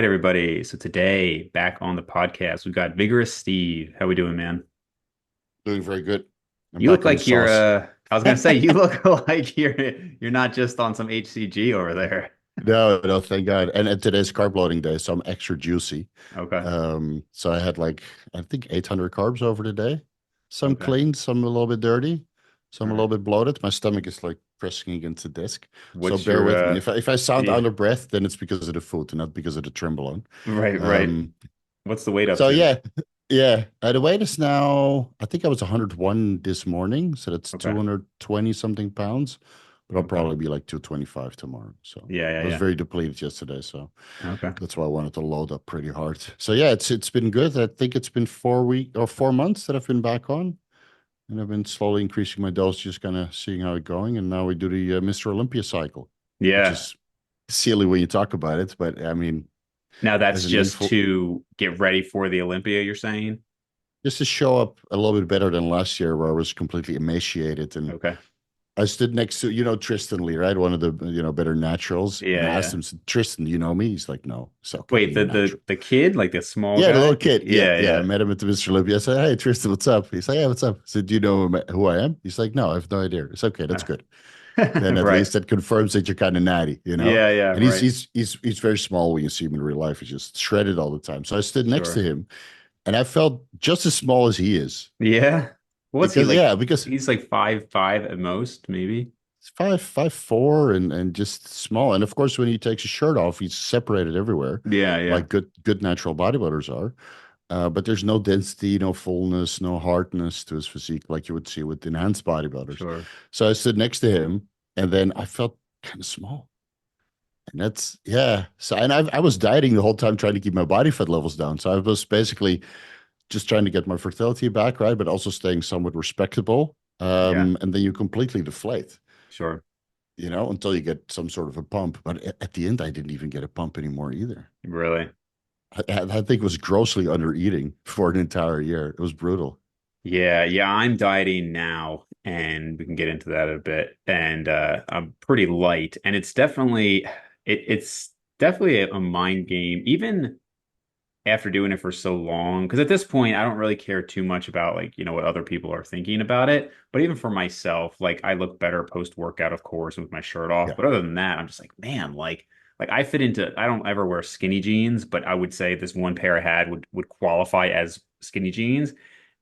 right, everybody. So today, back on the podcast, we've got Vigorous Steve. How we doing, man? Doing very good. I'm You look back in the like you're sauce. I was gonna say you look like you're not just on some HCG over there. No, no, thank God. And today's carb loading day, so I'm extra juicy. Okay. So I had like I think 800 carbs over the day. Some Okay. clean, some a little bit dirty, All some a right. little bit bloated. My stomach is like pressing against the desk. So What's bear your with me. If I sound yeah, out of breath, then it's because of the food and not because of the trenbolone. right, right. Um, What's the weight up so to? yeah, yeah. The weight is now, I think I was 101 this morning, so that's Okay. 220 something pounds. But I'll Okay. probably be like 225 tomorrow. So Yeah, I was yeah, very depleted yesterday, so yeah. Okay. that's why I wanted to load up pretty hard. So yeah, it's been good. I think it's been 4 week or 4 months that I've been back on, and I've been slowly increasing my dose, just kind of seeing how it's going. And now we do the Mr. Olympia cycle, which Yeah. is silly when you talk about it, but I mean, Now that's as an just info, to get ready for the Olympia, you're saying? just to show up a little bit better than last year, where I was completely emaciated. And Okay. I stood next to, Tristan Lee, right? One of the, better naturals. And Yeah, I asked yeah. him, Tristan, do you know me? He's like, no. It's okay. Wait, Being a natural. the kid, like the small Yeah, the little guy? kid. Yeah, Yeah, yeah. I yeah. met him at the Mr. Olympia. I said, hey, Tristan, what's up? He's like, yeah, what's up? I said, do you know who I am? He's like, no, I have no idea. It's okay. That's good. Then at Right. least that confirms that you're kind of natty. Yeah, yeah, And he's right. he's he's he's very small when you see him in real life. He's just shredded all the time. So I stood next to Sure. him, and I felt just as small as he is Yeah. What's he because like? because He's like 5'5" at most, maybe. it's 5'4" and just small. And of course, when he takes his shirt off, he's separated everywhere, Yeah, yeah. like good natural bodybuilders are. But there's no density, no fullness, no hardness to his physique like you would see with enhanced bodybuilders. Sure. So I stood next to him, and then I felt kind of small. And that's yeah. So and I was dieting the whole time trying to keep my body fat levels down. So I was basically just trying to get my fertility back, right? But also staying somewhat respectable. Yeah, And then you completely deflate, sure. until you get some sort of a pump. But at the end, I didn't even get a pump anymore either. Really. I think it was grossly under eating for an entire year. It was brutal. Yeah, yeah, I'm dieting now, and we can get into that a bit. And I'm pretty light, and it's definitely a mind game, even after doing it for so long. Because at this point, I don't really care too much about like, what other people are thinking about it. But even for myself, like I look better post-workout, of course, with my shirt off. Yeah. But other than that, I'm just like, man, like I fit into I don't ever wear skinny jeans, but I would say this one pair I had would qualify as skinny jeans.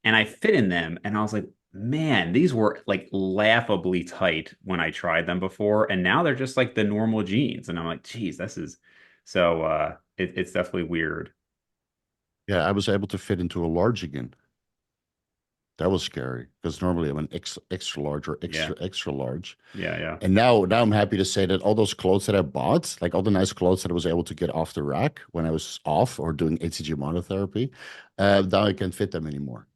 And I fit in them, and I was like, man, these were like laughably tight when I tried them before, and now they're just like the normal jeans. And I'm like, geez, this is so it's definitely weird. Yeah, I was able to fit into a large again. That was scary because normally I'm an extra large or Yeah. extra large. Yeah, yeah. And now I'm happy to say that all those clothes that I bought, like all the nice clothes that I was able to get off the rack when I was off or doing HCG monotherapy, now I can't fit them anymore.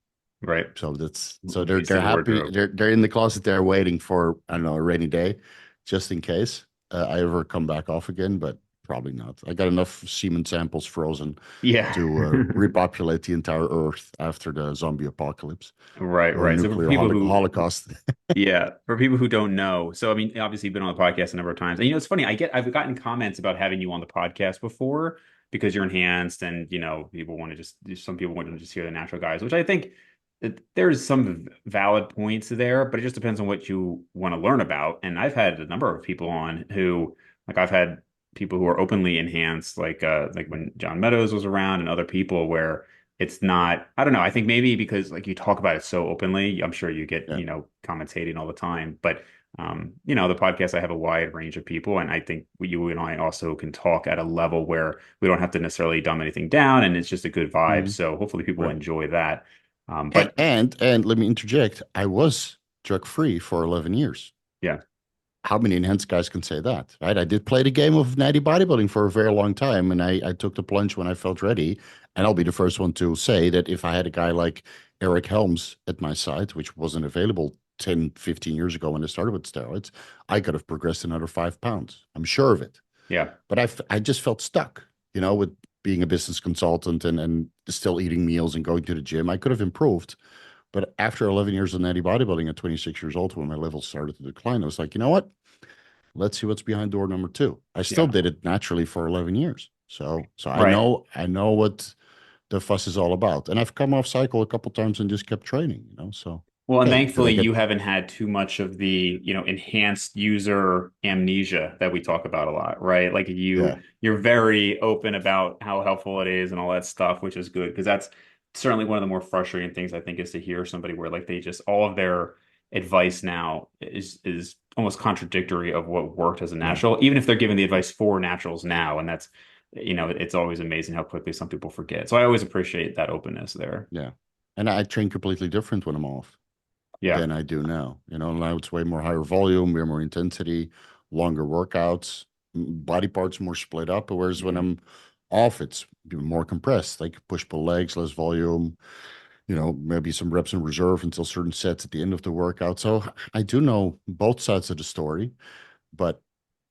Right. So they're Wasted happy. wardrobe. They're in the closet there waiting for, I don't know, a rainy day, just in case I ever come back off again, but probably not. I got enough semen samples frozen Yeah. to repopulate the entire Earth after the zombie apocalypse Right, or right. So for nuclear people who holocaust. yeah, for people who don't know. So I mean, obviously you've been on the podcast a number of times. And it's funny, I've gotten comments about having you on the podcast before because you're enhanced and people want to just some people want to just hear the natural guys, which I think that there's some valid points there, but it just depends on what you want to learn about. And I've had a number of people on who like I've had people who are openly enhanced, like when John Meadows was around and other people where it's not, I don't know. I think maybe because like you talk about it so openly, I'm sure you get, Yeah. commentating all the time. But the podcast, I have a wide range of people, and I think you and I also can talk at a level where we don't have to necessarily dumb anything down, and it's just a good vibe. Mhm. So hopefully people Right. enjoy that. But And let me interject. I was drug free for 11 years. yeah, How many enhanced guys can say that, right? I did play the game of natty bodybuilding for a very long time, and I took the plunge when I felt ready. And I'll be the first one to say that if I had a guy like Eric Helms at my side, which wasn't available 10, 15 years ago when I started with steroids, I could have progressed another 5 pounds. I'm sure of it. yeah, But I just felt stuck, with being a business consultant and still eating meals and going to the gym. I could have improved. But after 11 years of natty bodybuilding at 26 years old, when my levels started to decline, I was like, you know what? Let's see what's behind door number two. I still yeah. did it naturally for 11 years. So Right. I know what the fuss is all about. And I've come off cycle a couple times and just kept training, you know. So Well, and hey, did I thankfully get you haven't had too much of the, enhanced user amnesia that we talk about a lot, right? Like yeah, you're very open about how helpful it is and all that stuff, which is good because that's certainly one of the more frustrating things I think is to hear somebody where like they just all of their advice now is almost contradictory of what worked as a yeah, natural, even if they're giving the advice for naturals now, and that's it's always amazing how quickly some people forget. So I always appreciate that openness there. yeah. And I train completely different when I'm off Yeah. than I do now. You know, now it's way more higher volume, way more intensity, longer workouts, body parts more split up. Whereas when Mhm. I'm off, it's more compressed, like push pull legs, less volume, you know, maybe some reps in reserve until certain sets at the end of the workout. So I do know both sides of the story, but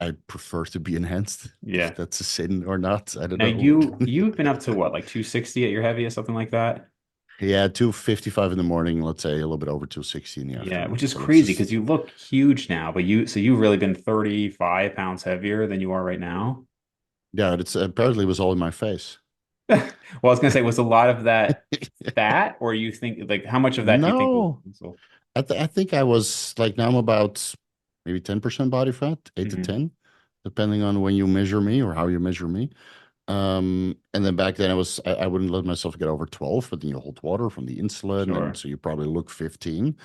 I prefer to be enhanced. If Yeah. that's a sin or not, I don't Now know. you've been up to what, like 260 at your heaviest, something like that? Yeah, 255 in the morning, let's say a little bit over 260 in the Yeah, which afternoon. is So it's crazy because just, you look huge now, but you've really been 35 pounds heavier than you are right now. yeah, it's apparently it was all in my face. Well, I was gonna say, was a lot of that fat, or you think like how much of that do you think was No, muscle? I think I was like now I'm about maybe 10% body fat, 8 to Hmm. 10, depending on when you measure me or how you measure me. And then back then I wouldn't let myself get over 12, but then you hold water from the insulin, and Sure. so you probably look 15.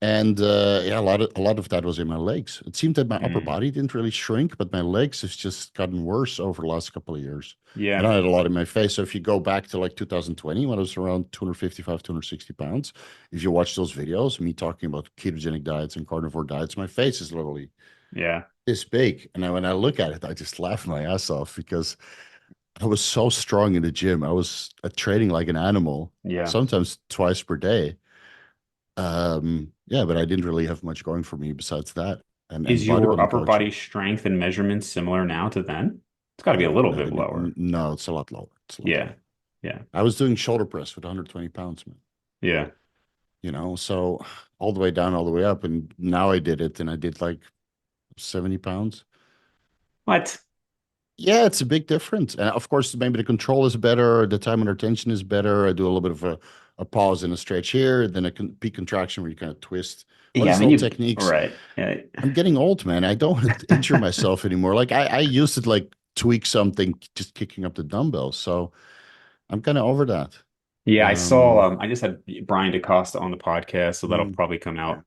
And yeah, a lot of that was in my legs. It seemed that my upper Mm. body didn't really shrink, but my legs has just gotten worse over the last couple of years. And Yeah. I had a lot in my face. So if you go back to like 2020, when I was around 255, 260 pounds, if you watch those videos, me talking about ketogenic diets and carnivore diets, my face is literally Yeah. this big. And when I look at it, I just laugh my ass off because I was so strong in the gym. I was training like an animal, Yeah. sometimes twice per day. Yeah, but I didn't really have much going for me besides that. And Is your bodybuilding upper body coaching. strength and measurements similar now to then? It's got to be a No, little not bit any. lower. No, it's a lot lower. It's a lot Yeah. lower. Yeah. I was doing shoulder press with 120 pounds, man. Yeah. You know, so all the way down, all the way up. And now I did it and I did like 70 pounds. What? Yeah, it's a big difference. And of course, maybe the control is better, the time under tension is better. I do a little bit of a pause and a stretch here, then a peak contraction where you kind of twist. All Yeah, I these mean little you techniques. right. Yeah. I'm getting old, man. I don't want to injure myself anymore. Like I used to like tweak something just kicking up the dumbbells. So I'm kind of over that. Yeah, I saw Um, I just had Brian DeCosta on the podcast, so that'll mm, probably come yeah, out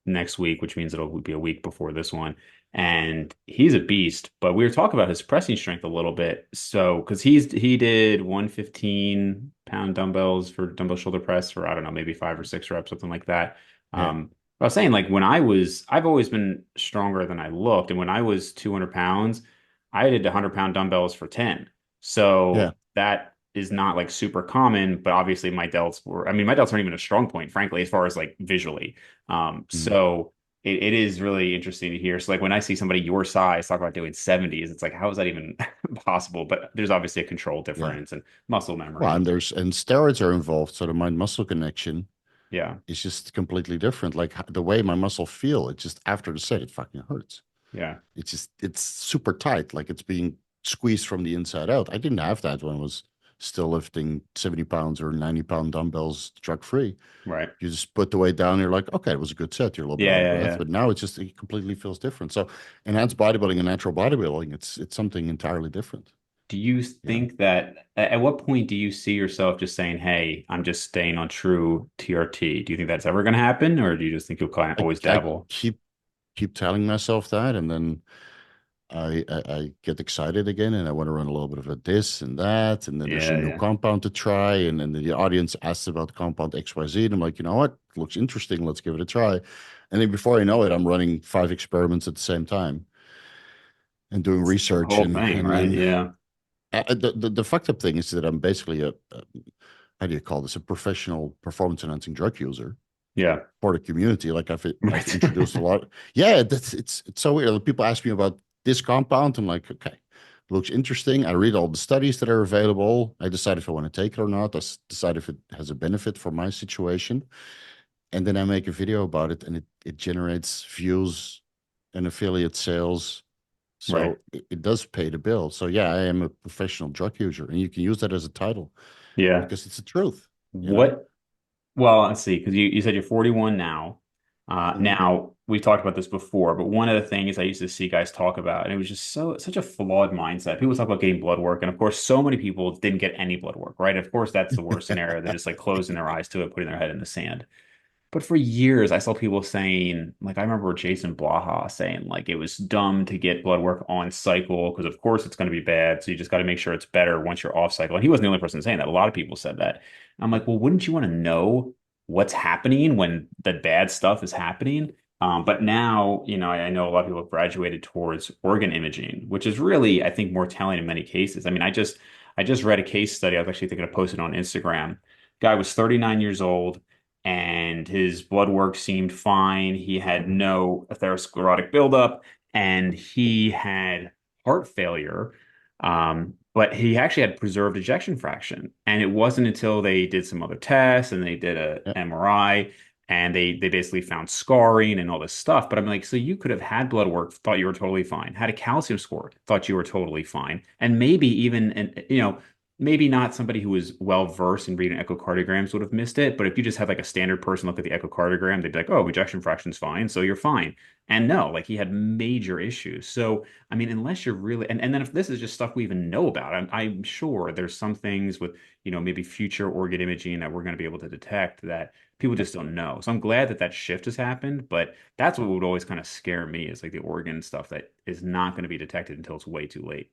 next week, which means it'll be a week before this one. And he's a beast, but we were talking about his pressing strength a little bit. So, because he did 115-pound dumbbells for dumbbell shoulder press for I don't know, maybe 5 or 6 reps, something like that. yeah, I was saying like I've always been stronger than I looked, and when I was 200 pounds, I did 100-pound dumbbells for 10. yeah. So that is not like super common, but obviously my delts were, I mean, my delts aren't even a strong point, frankly, as far as like visually. Mm, So it is really interesting to hear. So like when I see somebody your size talk about doing 70s, it's like, how is that even possible? But there's obviously a control yeah. difference and muscle Well, memory. and and steroids are involved, so the mind muscle connection Yeah. is just completely different. Like the way my muscle feel, it just after the set, it fucking hurts. Yeah. It's super tight, like it's being squeezed from the inside out. I didn't have that when I was still lifting 70 pounds or 90-pound dumbbells drug free. Right. You just put the weight down, you're like, okay, it was a good set. You're a little bit Yeah. out of Yeah. breath, Yeah. but now it completely feels different. So enhanced bodybuilding and natural bodybuilding, it's something entirely different. Do you You know, think that at what point do you see yourself just saying, "Hey, I'm just staying on true TRT"? Do you think that's ever going to happen, or do you just think you'll kind of always I dabble? keep telling myself that, and then I get excited again and I want to run a little bit of a this and that. And then there's a Yeah. new Yeah. compound to try. And then the audience asks about compound XYZ. And I'm like, you know what? It looks interesting. Let's give it a try. And then before I know it, I'm running 5 experiments at the same time and doing It's the research. whole thing, And right? then Yeah. the fucked up thing is that I'm basically a how do you call this? A professional performance enhancing drug user Yeah. for the community. Like I've Right. introduced a lot. Yeah, that's it's so weird. People ask me about this compound. I'm like, okay, looks interesting. I read all the studies that are available. I decide if I want to take it or not. Decide if it has a benefit for my situation, and then I make a video about it, and it generates views and affiliate sales Right. So it does pay the bill. So yeah, I am a professional drug user, and you can use that as a title Yeah. because it's the truth, you know? What Well, let's see, because you said you're 41 now. Mhm. Now we've talked about this before, but one of the things I used to see guys talk about, and it was just such a flawed mindset. People talk about getting blood work, and of course, so many people didn't get any blood work, right? Of course, that's the worst scenario. They're just like closing their eyes to it, putting their head in the sand. But for years, I saw people saying, like, I remember Jason Blaha saying, like, it was dumb to get blood work on cycle because, of course, it's going to be bad. So you just got to make sure it's better once you're off cycle. And he wasn't the only person saying that. A lot of people said that. And I'm like, well, wouldn't you want to know what's happening when the bad stuff is happening? But now, I know a lot of people have graduated towards organ imaging, which is really, I think, more telling in many cases. I mean, I just read a case study. I was actually thinking of posting on Instagram. Guy was 39 years old and his blood work seemed fine. He had no atherosclerotic buildup, and he had heart failure. But he actually had preserved ejection fraction. And it wasn't until they did some other tests and they did a Yeah. MRI and they basically found scarring and all this stuff. But I'm like, so you could have had blood work, thought you were totally fine, had a calcium score, thought you were totally fine, and maybe even, and maybe not somebody who was well versed in reading echocardiograms would have missed it, but if you just had like a standard person look at the echocardiogram, they'd be like, "Oh, ejection fraction's fine, so you're fine." And no, like he had major issues. So, I mean, unless you're really, and then if this is just stuff we even know about, I'm sure there's some things with, maybe future organ imaging that we're going to be able to detect that people just don't know. So I'm glad that that shift has happened, but that's what would always kind of scare me is like the organ stuff that is not going to be detected until it's way too late.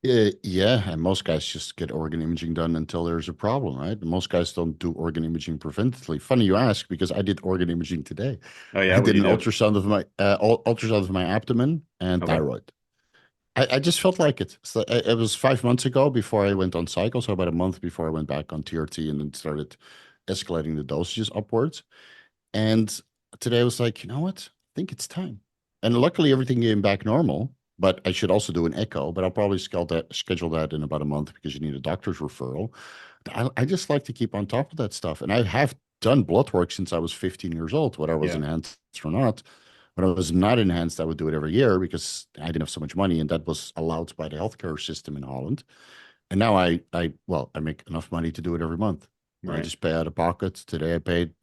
Yeah, and most guys just get organ imaging done until there's a problem, right? Most guys don't do organ imaging preventatively. Funny you ask, because I did organ imaging today. Oh yeah, I what'd did you an do? ultrasound of my abdomen and Okay. thyroid. I just felt like it. So it was 5 months ago before I went on cycle, so about a month before I went back on TRT and then started escalating the dosages upwards. And today I was like, you know what? I think it's time. And luckily everything came back normal. But I should also do an echo, but I'll probably schedule that in about a month because you need a doctor's referral. I just like to keep on top of that stuff. And I have done blood work since I was 15 years old, whether I was Yeah. enhanced or not. When I was not enhanced, I would do it every year because I didn't have so much money, and that was allowed by the healthcare system in Holland. And now I make enough money to do it every month. I Right. just pay out of pocket. Today I paid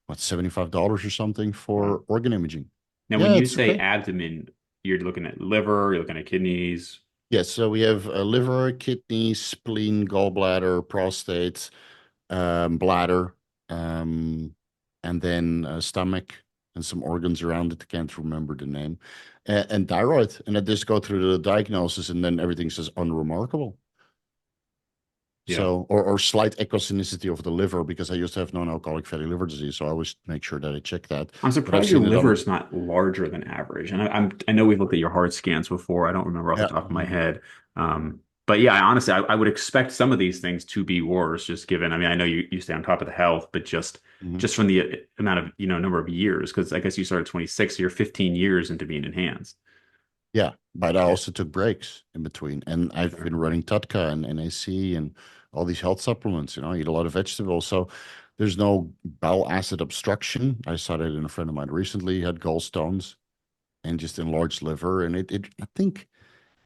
what, $75 or something Wow. for organ imaging. Now, when Yeah, you it's say okay. abdomen, you're looking at liver, you're looking at kidneys. Yes, so we have liver, kidney, spleen, gallbladder, prostate, bladder, um, and then stomach and some organs around it. I can't remember the name, and thyroid. And I just go through the diagnosis, and then everything says unremarkable. Yeah. So, or slight echogenicity of the liver because I used to have non-alcoholic fatty liver disease. So I always make sure that I check that. I'm But I've surprised your seen it liver on, is not larger than average. And I know we've looked at your heart scans before. I don't remember off the yeah. top of my head. But yeah, honestly, I would expect some of these things to be worse, just given, I mean, I know you stay on top of the health, but just Mhm. just from the amount of, number of years, because I guess you started 26, so you're 15 years into being enhanced. Yeah, but I Yeah, also took breaks in between, and I've sure. been running Tutka and NAC and all these health supplements. I eat a lot of vegetables, so there's no bowel acid obstruction. I saw that in a friend of mine recently. He had gallstones and just enlarged liver, and I think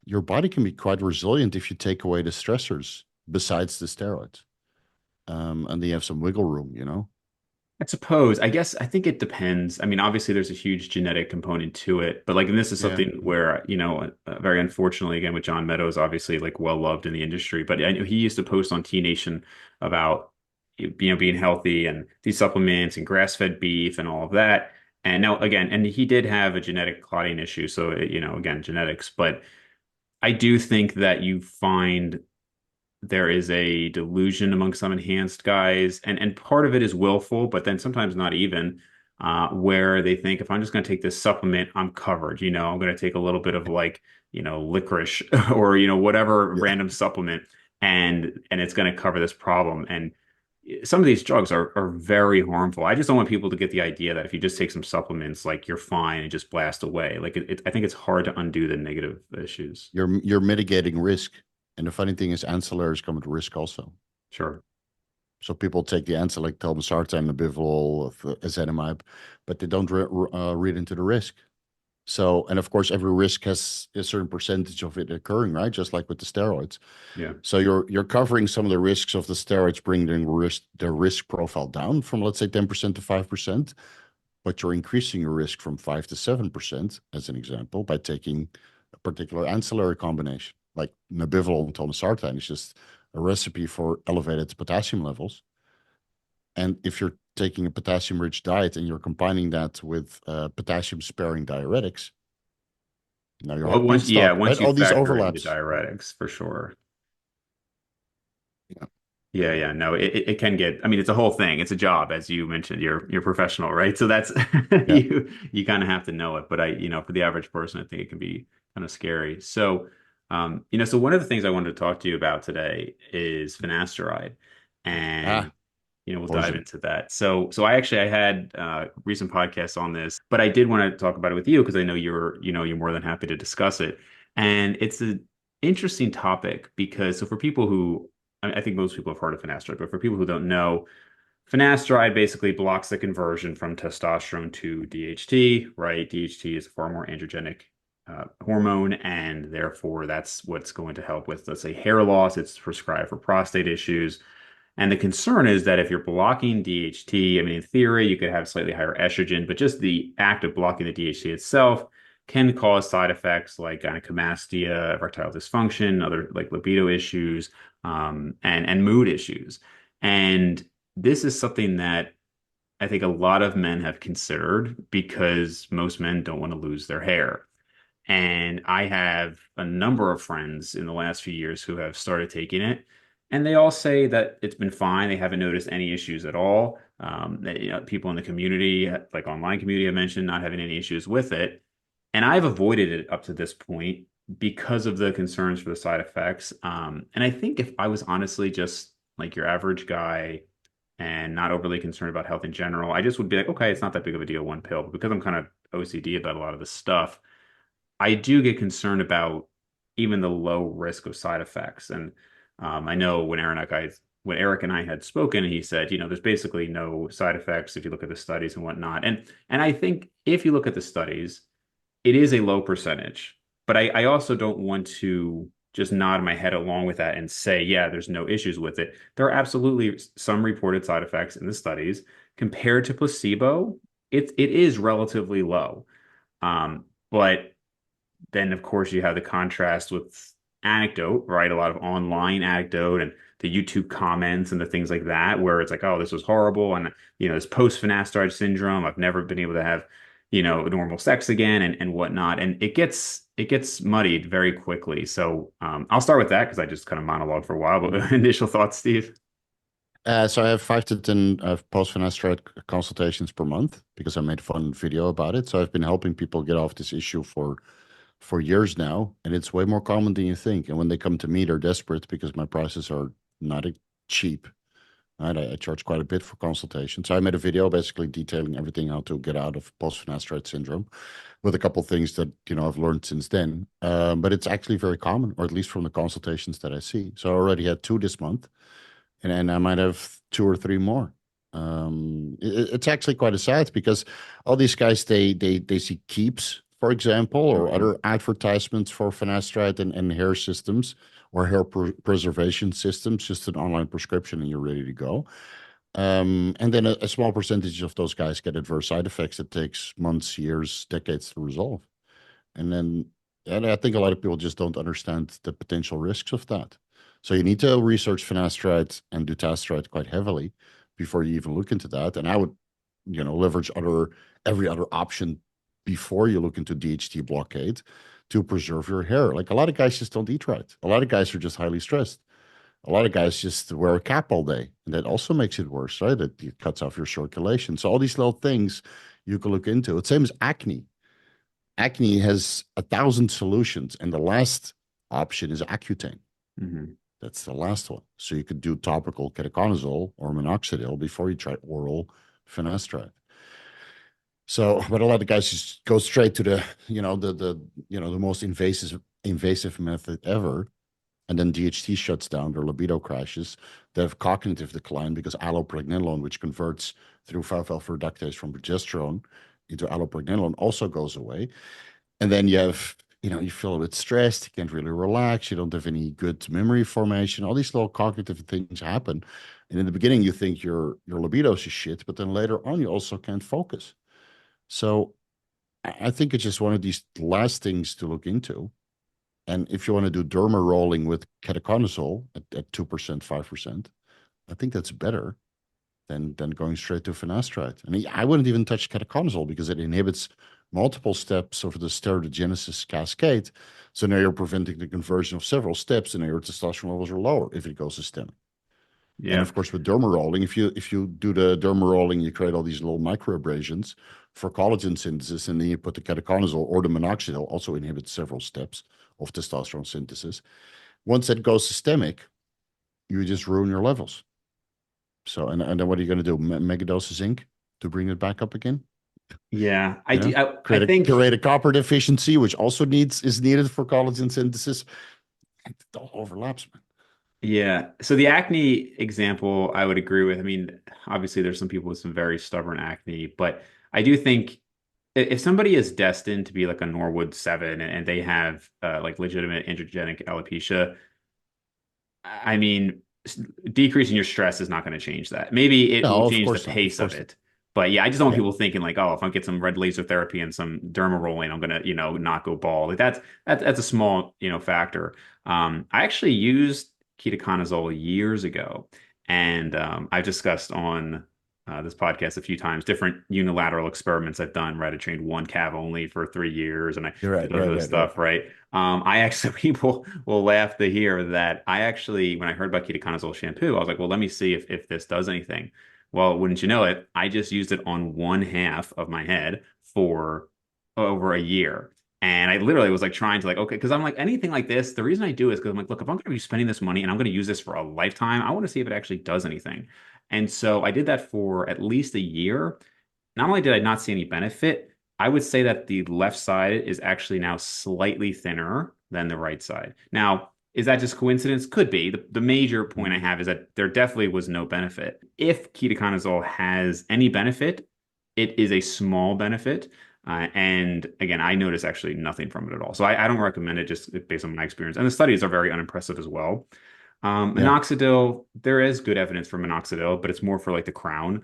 your body can be quite resilient if you take away the stressors besides the steroids, and then you have some wiggle room. I suppose. I think it depends. I mean, obviously, there's a huge genetic component to it, but like, and this is Yeah. something where, very unfortunately, again, with John Meadows, obviously, like well loved in the industry, but I know he used to post on T Nation about, being healthy and these supplements and grass-fed beef and all of that. And now, again, and he did have a genetic clotting issue, so again, genetics. But I do think that you find there is a delusion among some enhanced guys, and part of it is willful, but then sometimes not even, where they think if I'm just going to take this supplement, I'm covered. I'm going to take a little bit of like, licorice or whatever Yeah. random supplement, and it's going to cover this problem. And some of these drugs are very harmful. I just don't want people to get the idea that if you just take some supplements, like you're fine and just blast away. Like I think it's hard to undo the negative issues. You're mitigating risk, and the funny thing is, ancillaries come with risk also. Sure. So people take the answer like telmisartan, Bivol, ezetimibe, but they don't read into the risk. So, and of course, every risk has a certain percentage of it occurring, right? Just like with the steroids. Yeah. So you're covering some of the risks of the steroids, bringing the risk profile down from, let's say, 10% to 5%, but you're increasing your risk from 5 to 7%, as an example, by taking a particular ancillary combination, like Nabivolol and Tolmesartan is just a recipe for elevated potassium levels. And if you're taking a potassium-rich diet and you're combining that with potassium-sparing diuretics, now your Well, heartbeat yeah, stopped, right? once you All these factor in the overlaps. diuretics, for sure. Yeah. Yeah, yeah, no, it can get. I mean, it's a whole thing. It's a job, as you mentioned. You're professional, right? So that's Yeah. you kind of have to know it. But for the average person, I think it can be kind of scary. So, so one of the things I wanted to talk to you about today is finasteride, and Ah, we'll dive poison. into that. So I had recent podcasts on this, but I did want to talk about it with you because I know you're more than happy to discuss it. And it's an interesting topic because so for people who I think most people have heard of finasteride, but for people who don't know, finasteride basically blocks the conversion from testosterone to DHT, right? DHT is a far more androgenic hormone, and therefore that's what's going to help with, let's say, hair loss. It's prescribed for prostate issues. And the concern is that if you're blocking DHT, I mean, in theory, you could have slightly higher estrogen, but just the act of blocking the DHT itself can cause side effects like gynecomastia, erectile dysfunction, other like libido issues, and mood issues. And this is something that I think a lot of men have considered because most men don't want to lose their hair. And I have a number of friends in the last few years who have started taking it, and they all say that it's been fine. They haven't noticed any issues at all. People in the community, like online community, I mentioned not having any issues with it. And I've avoided it up to this point because of the concerns for the side effects. And I think if I was honestly just like your average guy and not overly concerned about health in general, I just would be like, okay, it's not that big of a deal, one pill. But because I'm kind of OCD about a lot of this stuff, I do get concerned about even the low risk of side effects. And I know when Eric and I had spoken, he said, there's basically no side effects if you look at the studies and whatnot. And I think if you look at the studies, it is a low percentage. But I also don't want to just nod my head along with that and say, yeah, there's no issues with it. There are absolutely some reported side effects in the studies. Compared to placebo, it is relatively low. But then, of course, you have the contrast with anecdote, right? A lot of online anecdote and the YouTube comments and the things like that, where it's like, oh, this was horrible. And, this post-finasteride syndrome, I've never been able to have, normal sex again and whatnot. And it gets muddied very quickly. So I'll start with that because I just kind of monologue for a while. But initial thoughts, Steve? So I have 5 to 10 post-finasteride consultations per month because I made a fun video about it. So I've been helping people get off this issue for years now, and it's way more common than you think. And when they come to me, they're desperate because my prices are not cheap. Right? I charge quite a bit for consultation. So I made a video basically detailing everything how to get out of post-finasteride syndrome with a couple of things that I've learned since then. But it's actually very common, or at least from the consultations that I see. So I already had 2 this month, and I might have 2 or 3 more. It's actually quite a sad because all these guys they see Keeps, for example, or Mhm. other advertisements for finasteride and hair systems or hair preservation systems, just an online prescription and you're ready to go. And then a small percentage of those guys get adverse side effects that takes months, years, decades to resolve. And then, and I think a lot of people just don't understand the potential risks of that. So you need to research finasteride and dutasteride quite heavily before you even look into that. And I would, leverage every other option before you look into DHT blockade to preserve your hair. Like a lot of guys just don't eat right. A lot of guys are just highly stressed. A lot of guys just wear a cap all day, and that also makes it worse, right? It cuts off your circulation. So all these little things you can look into. It's same as acne. Acne has 1,000 solutions, and the last option is Accutane. Mhm. That's the last one. So you could do topical ketoconazole or minoxidil before you try oral finasteride. So, but a lot of guys just go straight to the most invasive method ever, and then DHT shuts down, their libido crashes. They have cognitive decline because allopregnanolone, which converts through 5-alpha reductase from progesterone into allopregnanolone also goes away. And then you feel a bit stressed, you can't really relax, you don't have any good memory formation, all these little cognitive things happen. And in the beginning, you think your libido is shit, but then later on, you also can't focus. So I think it's just one of these last things to look into. And if you want to do derma rolling with ketoconazole at 2%, 5%, I think that's better than going straight to finasteride. And I wouldn't even touch ketoconazole because it inhibits multiple steps of the steroidogenesis cascade. So now you're preventing the conversion of several steps, and your testosterone levels are lower if it goes systemic. And Yeah. of course, with derma rolling, if you do the derma rolling, you create all these little microabrasions for collagen synthesis, and then you put the ketoconazole or the minoxidil, also inhibits several steps of testosterone synthesis. Once that goes systemic, you just ruin your levels. So, and then what are you going to do? Megadose of zinc to bring it back up again? Yeah. I You do. know, I think, create a copper deficiency, which also is needed for collagen synthesis. It all overlaps, man. yeah. So the acne example, I would agree with. I mean, obviously, there's some people with some very stubborn acne, but I do think if somebody is destined to be like a Norwood 7 and they have like legitimate androgenic alopecia, I mean, decreasing your stress is not going to change that. Maybe it will No, of change the course not. Of pace of course not. it. But yeah, I just don't want Yeah, people thinking like, oh, if I get some red laser therapy and some derma rolling, I'm gonna, not go bald. Like that's a small, factor. I actually used ketoconazole years ago, and I've discussed on this podcast a few times different unilateral experiments I've done. Right, I trained one calf only for 3 years, and I you're right, did right, other right, right. stuff. Right, I actually people will laugh to hear that I actually, when I heard about ketoconazole shampoo, I was like, well, let me see if this does anything. Well, wouldn't you know it, I just used it on one half of my head for over a year. And I literally was like trying to like, okay, because I'm like anything like this, the reason I do is because I'm like, look, if I'm going to be spending this money and I'm going to use this for a lifetime, I want to see if it actually does anything. And so I did that for at least a year. Not only did I not see any benefit, I would say that the left side is actually now slightly thinner than the right side. Now, is that just coincidence? Could be. The major point I Mhm. have is that there definitely was no benefit. If ketoconazole has any benefit, it is a small benefit. And again, I noticed actually nothing from it at all. So I don't recommend it just based on my experience. And the studies are very unimpressive as well. Yeah, Minoxidil, there is good evidence for minoxidil, but it's more for like the crown.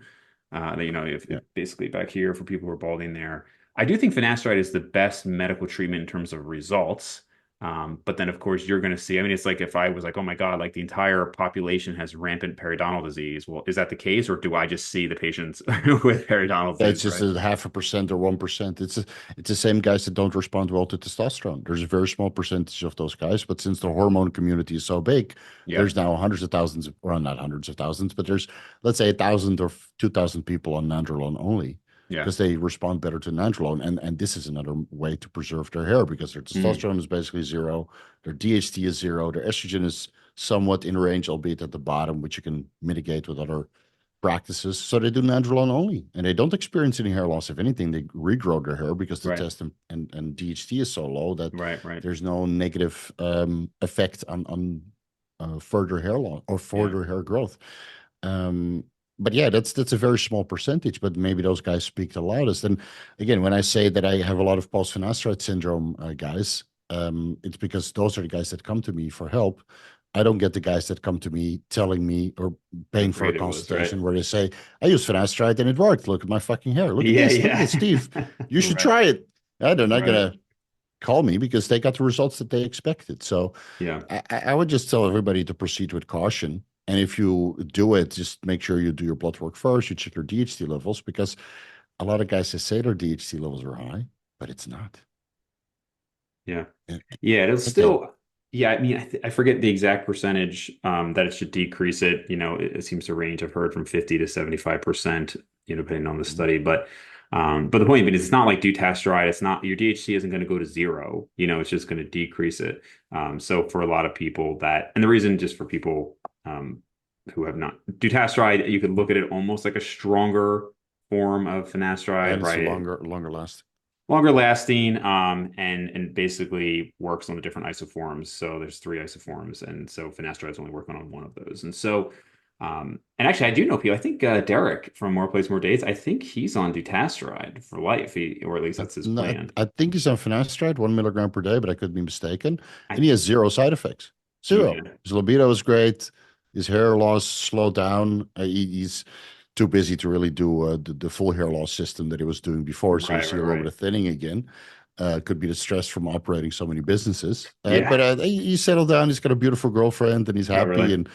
If yeah. basically back here for people who are balding there. I do think finasteride is the best medical treatment in terms of results. But then, of course, you're going to see. I mean, it's like if I was like, oh my God, like the entire population has rampant periodontal disease. Well, is that the case, or do I just see the patients with periodontal It's disease, just right? a 0.5% or 1%. It's the same guys that don't respond well to testosterone. There's a very small percentage of those guys, but since the hormone community is so big, Yeah, there's now hundreds of thousands, well, not hundreds of thousands, but there's, let's say, 1,000 or 2,000 people on nandrolone only yeah. because they respond better to nandrolone. And this is another way to preserve their hair because their Mm, testosterone is basically zero, their DHT is zero, their estrogen is somewhat in range, albeit at the bottom, which you can mitigate with other practices. So they do nandrolone only, and they don't experience any hair loss. If anything, they regrow their hair because the right, test and DHT is so low that right, right. there's no negative effect on further hair loss or Yeah. further hair growth. Um, but yeah, that's a very small percentage, but maybe those guys speak the loudest. And again, when I say that I have a lot of post-finasteride syndrome guys, it's because those are the guys that come to me for help. I don't get the guys that come to me telling me or How paying for a great it was, right? consultation where they say, I use finasteride and it worked. Look at my fucking hair. Look at Yeah, this. Look at yeah. this, Steve. You should Right, try it. Yeah, they're not right. gonna call me because they got the results that they expected. So Yeah. I would just tell everybody to proceed with caution. And if you do it, just make sure you do your blood work first. You check your DHT levels because a lot of guys say their DHT levels are high, but it's not. Yeah. And Yeah, it'll again, still, yeah, I mean, I forget the exact percentage that it should decrease it. It seems to range, I've heard from 50 to 75%, depending on the study. But the point being is it's not like dutasteride, it's not your DHC isn't going to go to zero, it's just going to decrease it. So for a lot of people and the reason just for people who have not dutasteride, you could look at it almost like a stronger form of finasteride, and it's right? longer lasting. Longer lasting, and basically works on the different isoforms. So there's three isoforms, and so finasteride is only working on one of those. And so And actually, I do know people. I think Derek from More Plays More Dates. I think he's on dutasteride for life, or at least that's his No, plan. I think he's on finasteride, 1 milligram per day, but I could be mistaken. I And he has zero side effects. Zero. okay, His libido is great. His hair loss slowed down. He's too busy to really do the full hair loss system that he was doing before. So you right, see right, a little bit right. of thinning again. Could be the stress from operating so many businesses. Yeah. But he settled down. He's got a beautiful girlfriend and he's Oh, happy. really? And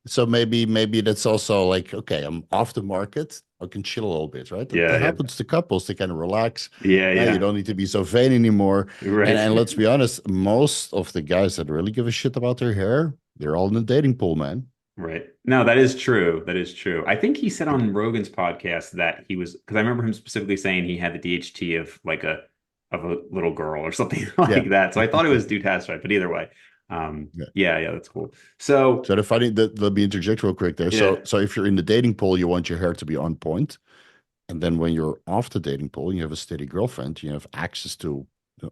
so maybe that's also like, okay, I'm off the market. I can chill a little bit, right? Yeah, That yeah, happens to couples. They kind of relax. yeah, You yeah. don't need to be so vain anymore. Right. And let's be honest, most of the guys that really give a shit about their hair, they're all in the dating pool, man. Right. No, that is true. That is true. I think he said on Rogan's podcast that he was because I remember him specifically saying he had the DHT of a little girl or something Yeah. like that. So I thought it was dutasteride, but either way, Yeah. yeah, yeah, that's cool. So So the funny that let me interject real quick there. yeah, So if you're in the dating pool, you want your hair to be on point. And then when you're off the dating pool, you have a steady girlfriend, you have access to you know,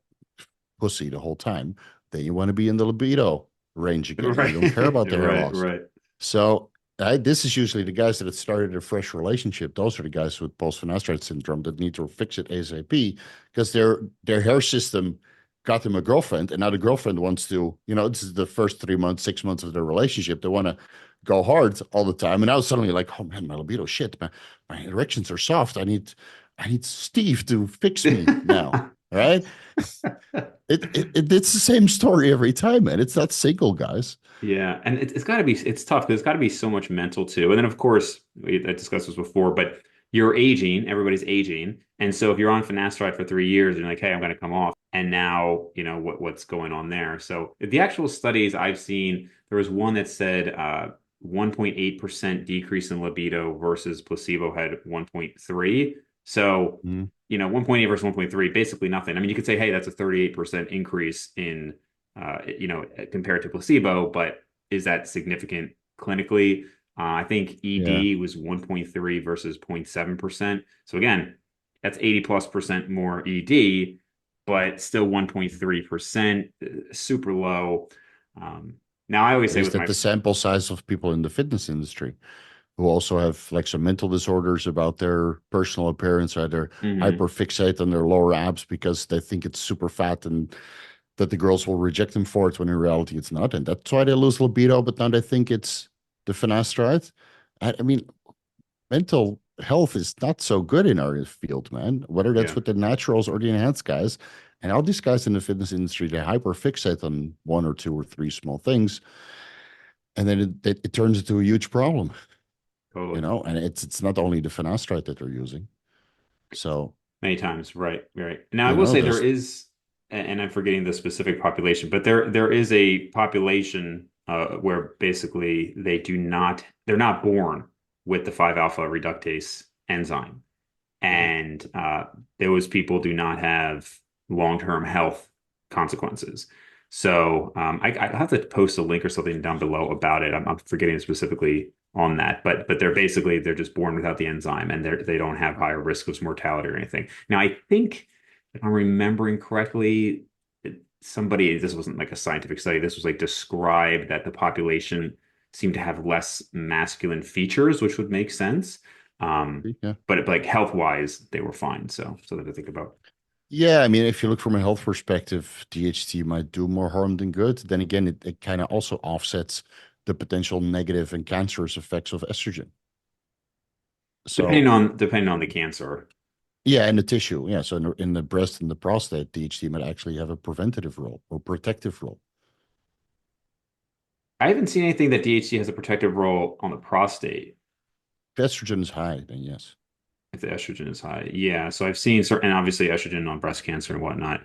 pussy the whole time. Then you want to be in the libido range again. You don't care right, about the hair right, loss. right. So this is usually the guys that had started a fresh relationship. Those are the guys with post-finasteride syndrome that need to fix it ASAP because their hair system got them a girlfriend, and now the girlfriend wants to, this is the first 3 months, 6 months of their relationship. They want to go hard all the time, and now suddenly like, oh man, my libido shit, my erections are soft. I need Steve to fix me now. All right. It's the same story every time, man. It's not single guys. Yeah, and it's got to be it's tough because it's got to be so much mental too. And then of course I discussed this before, but you're aging, everybody's aging, and so if you're on finasteride for 3 years, you're like, hey, I'm going to come off, and now you know what's going on there. So the actual studies I've seen, there was one that said 1.8% decrease in libido versus placebo had 1.3. So Mm, 1.8 versus 1.3, basically nothing. I mean, you could say, hey, that's a 38% increase in compared to placebo, but is that significant clinically? I think yeah. ED was 1.3 versus 0.7%. So again, that's 80 plus percent more ED, but still 1.3%, super low. Now I always But say is with that my the sample size of people in the fitness industry who also have like some mental disorders about their personal appearance, or they're Mhm. hyperfixate on their lower abs because they think it's super fat and that the girls will reject them for it when in reality it's not. And that's why they lose libido, but now they think it's the finasteride. I mean, mental health is not so good in our field, man, whether that's Yeah, with the naturals or the enhanced guys. And all these guys in the fitness industry, they hyperfixate on one or two or three small things. And then it turns into a huge problem, totally. and it's not only the finasteride that they're using. So, Many times, right, right. Now I will say there there's is, and I'm forgetting the specific population, but there is a population where basically they're not born with the 5 alpha reductase enzyme, right. and those people do not have long-term health consequences. So I have to post a link or something down below about it. I'm forgetting specifically on that, but they're just born without the enzyme and they don't have higher risk of mortality or anything. Now I think if I'm remembering correctly, somebody this wasn't like a scientific study. This was like described that the population seemed to have less masculine features, which would make sense. Yeah. But like health wise, they were fine. So something to think about. Yeah, I mean, if you look from a health perspective, DHT might do more harm than good. Then again, it kind of also offsets the potential negative and cancerous effects of estrogen. So, Depending on the cancer. yeah, and the tissue. Yeah, so in the breast and the prostate, DHT might actually have a preventative role or protective role. I haven't seen anything that DHC has a protective role on the prostate If estrogen is high, then yes. if the estrogen is high. Yeah, so I've seen certain, and obviously estrogen on breast cancer and whatnot.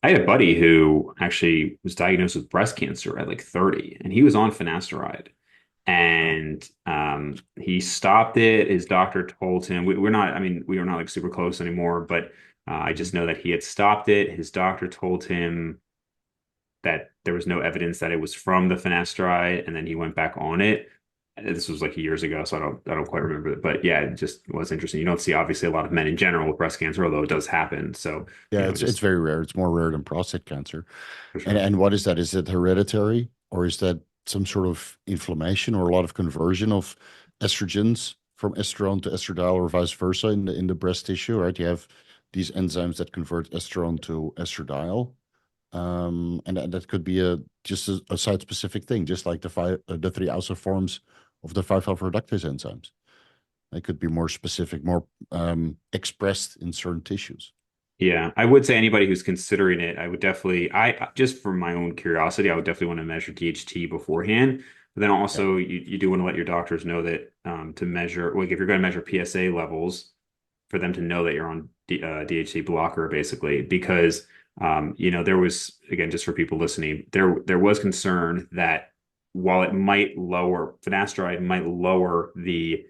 I had a buddy who actually was diagnosed with breast cancer at like 30, and he was on finasteride. Wow. And he stopped it. His doctor told him we're not. I mean, we are not like super close anymore, but I Mhm. just know that he had stopped it. His doctor told him that there was no evidence that it was from the finasteride, and then he went back on it. This was like years ago, so I don't quite remember it. But yeah, it just was interesting. You don't see obviously a lot of men in general with breast cancer, although it does happen. So Yeah, it's just very rare. It's more rare than prostate cancer. for And sure. and what is that? Is it hereditary or is that some sort of inflammation or a lot of conversion of estrogens from estrone to estradiol or vice versa in the breast tissue, right? You have these enzymes that convert estrone to estradiol. And that could be just a site-specific thing, just like the three isoforms of the 5-alpha reductase enzymes. They could be more specific, more expressed in certain tissues. Yeah, I would say anybody who's considering it, I would definitely, I just for my own curiosity, I would definitely want to measure DHT beforehand. But then Yeah, also, you do want to let your doctors know that to measure, like if you're going to measure PSA levels, for them to know that you're on DHT blocker, basically, because there was again, just for people listening, there was concern that while it might lower finasteride might lower the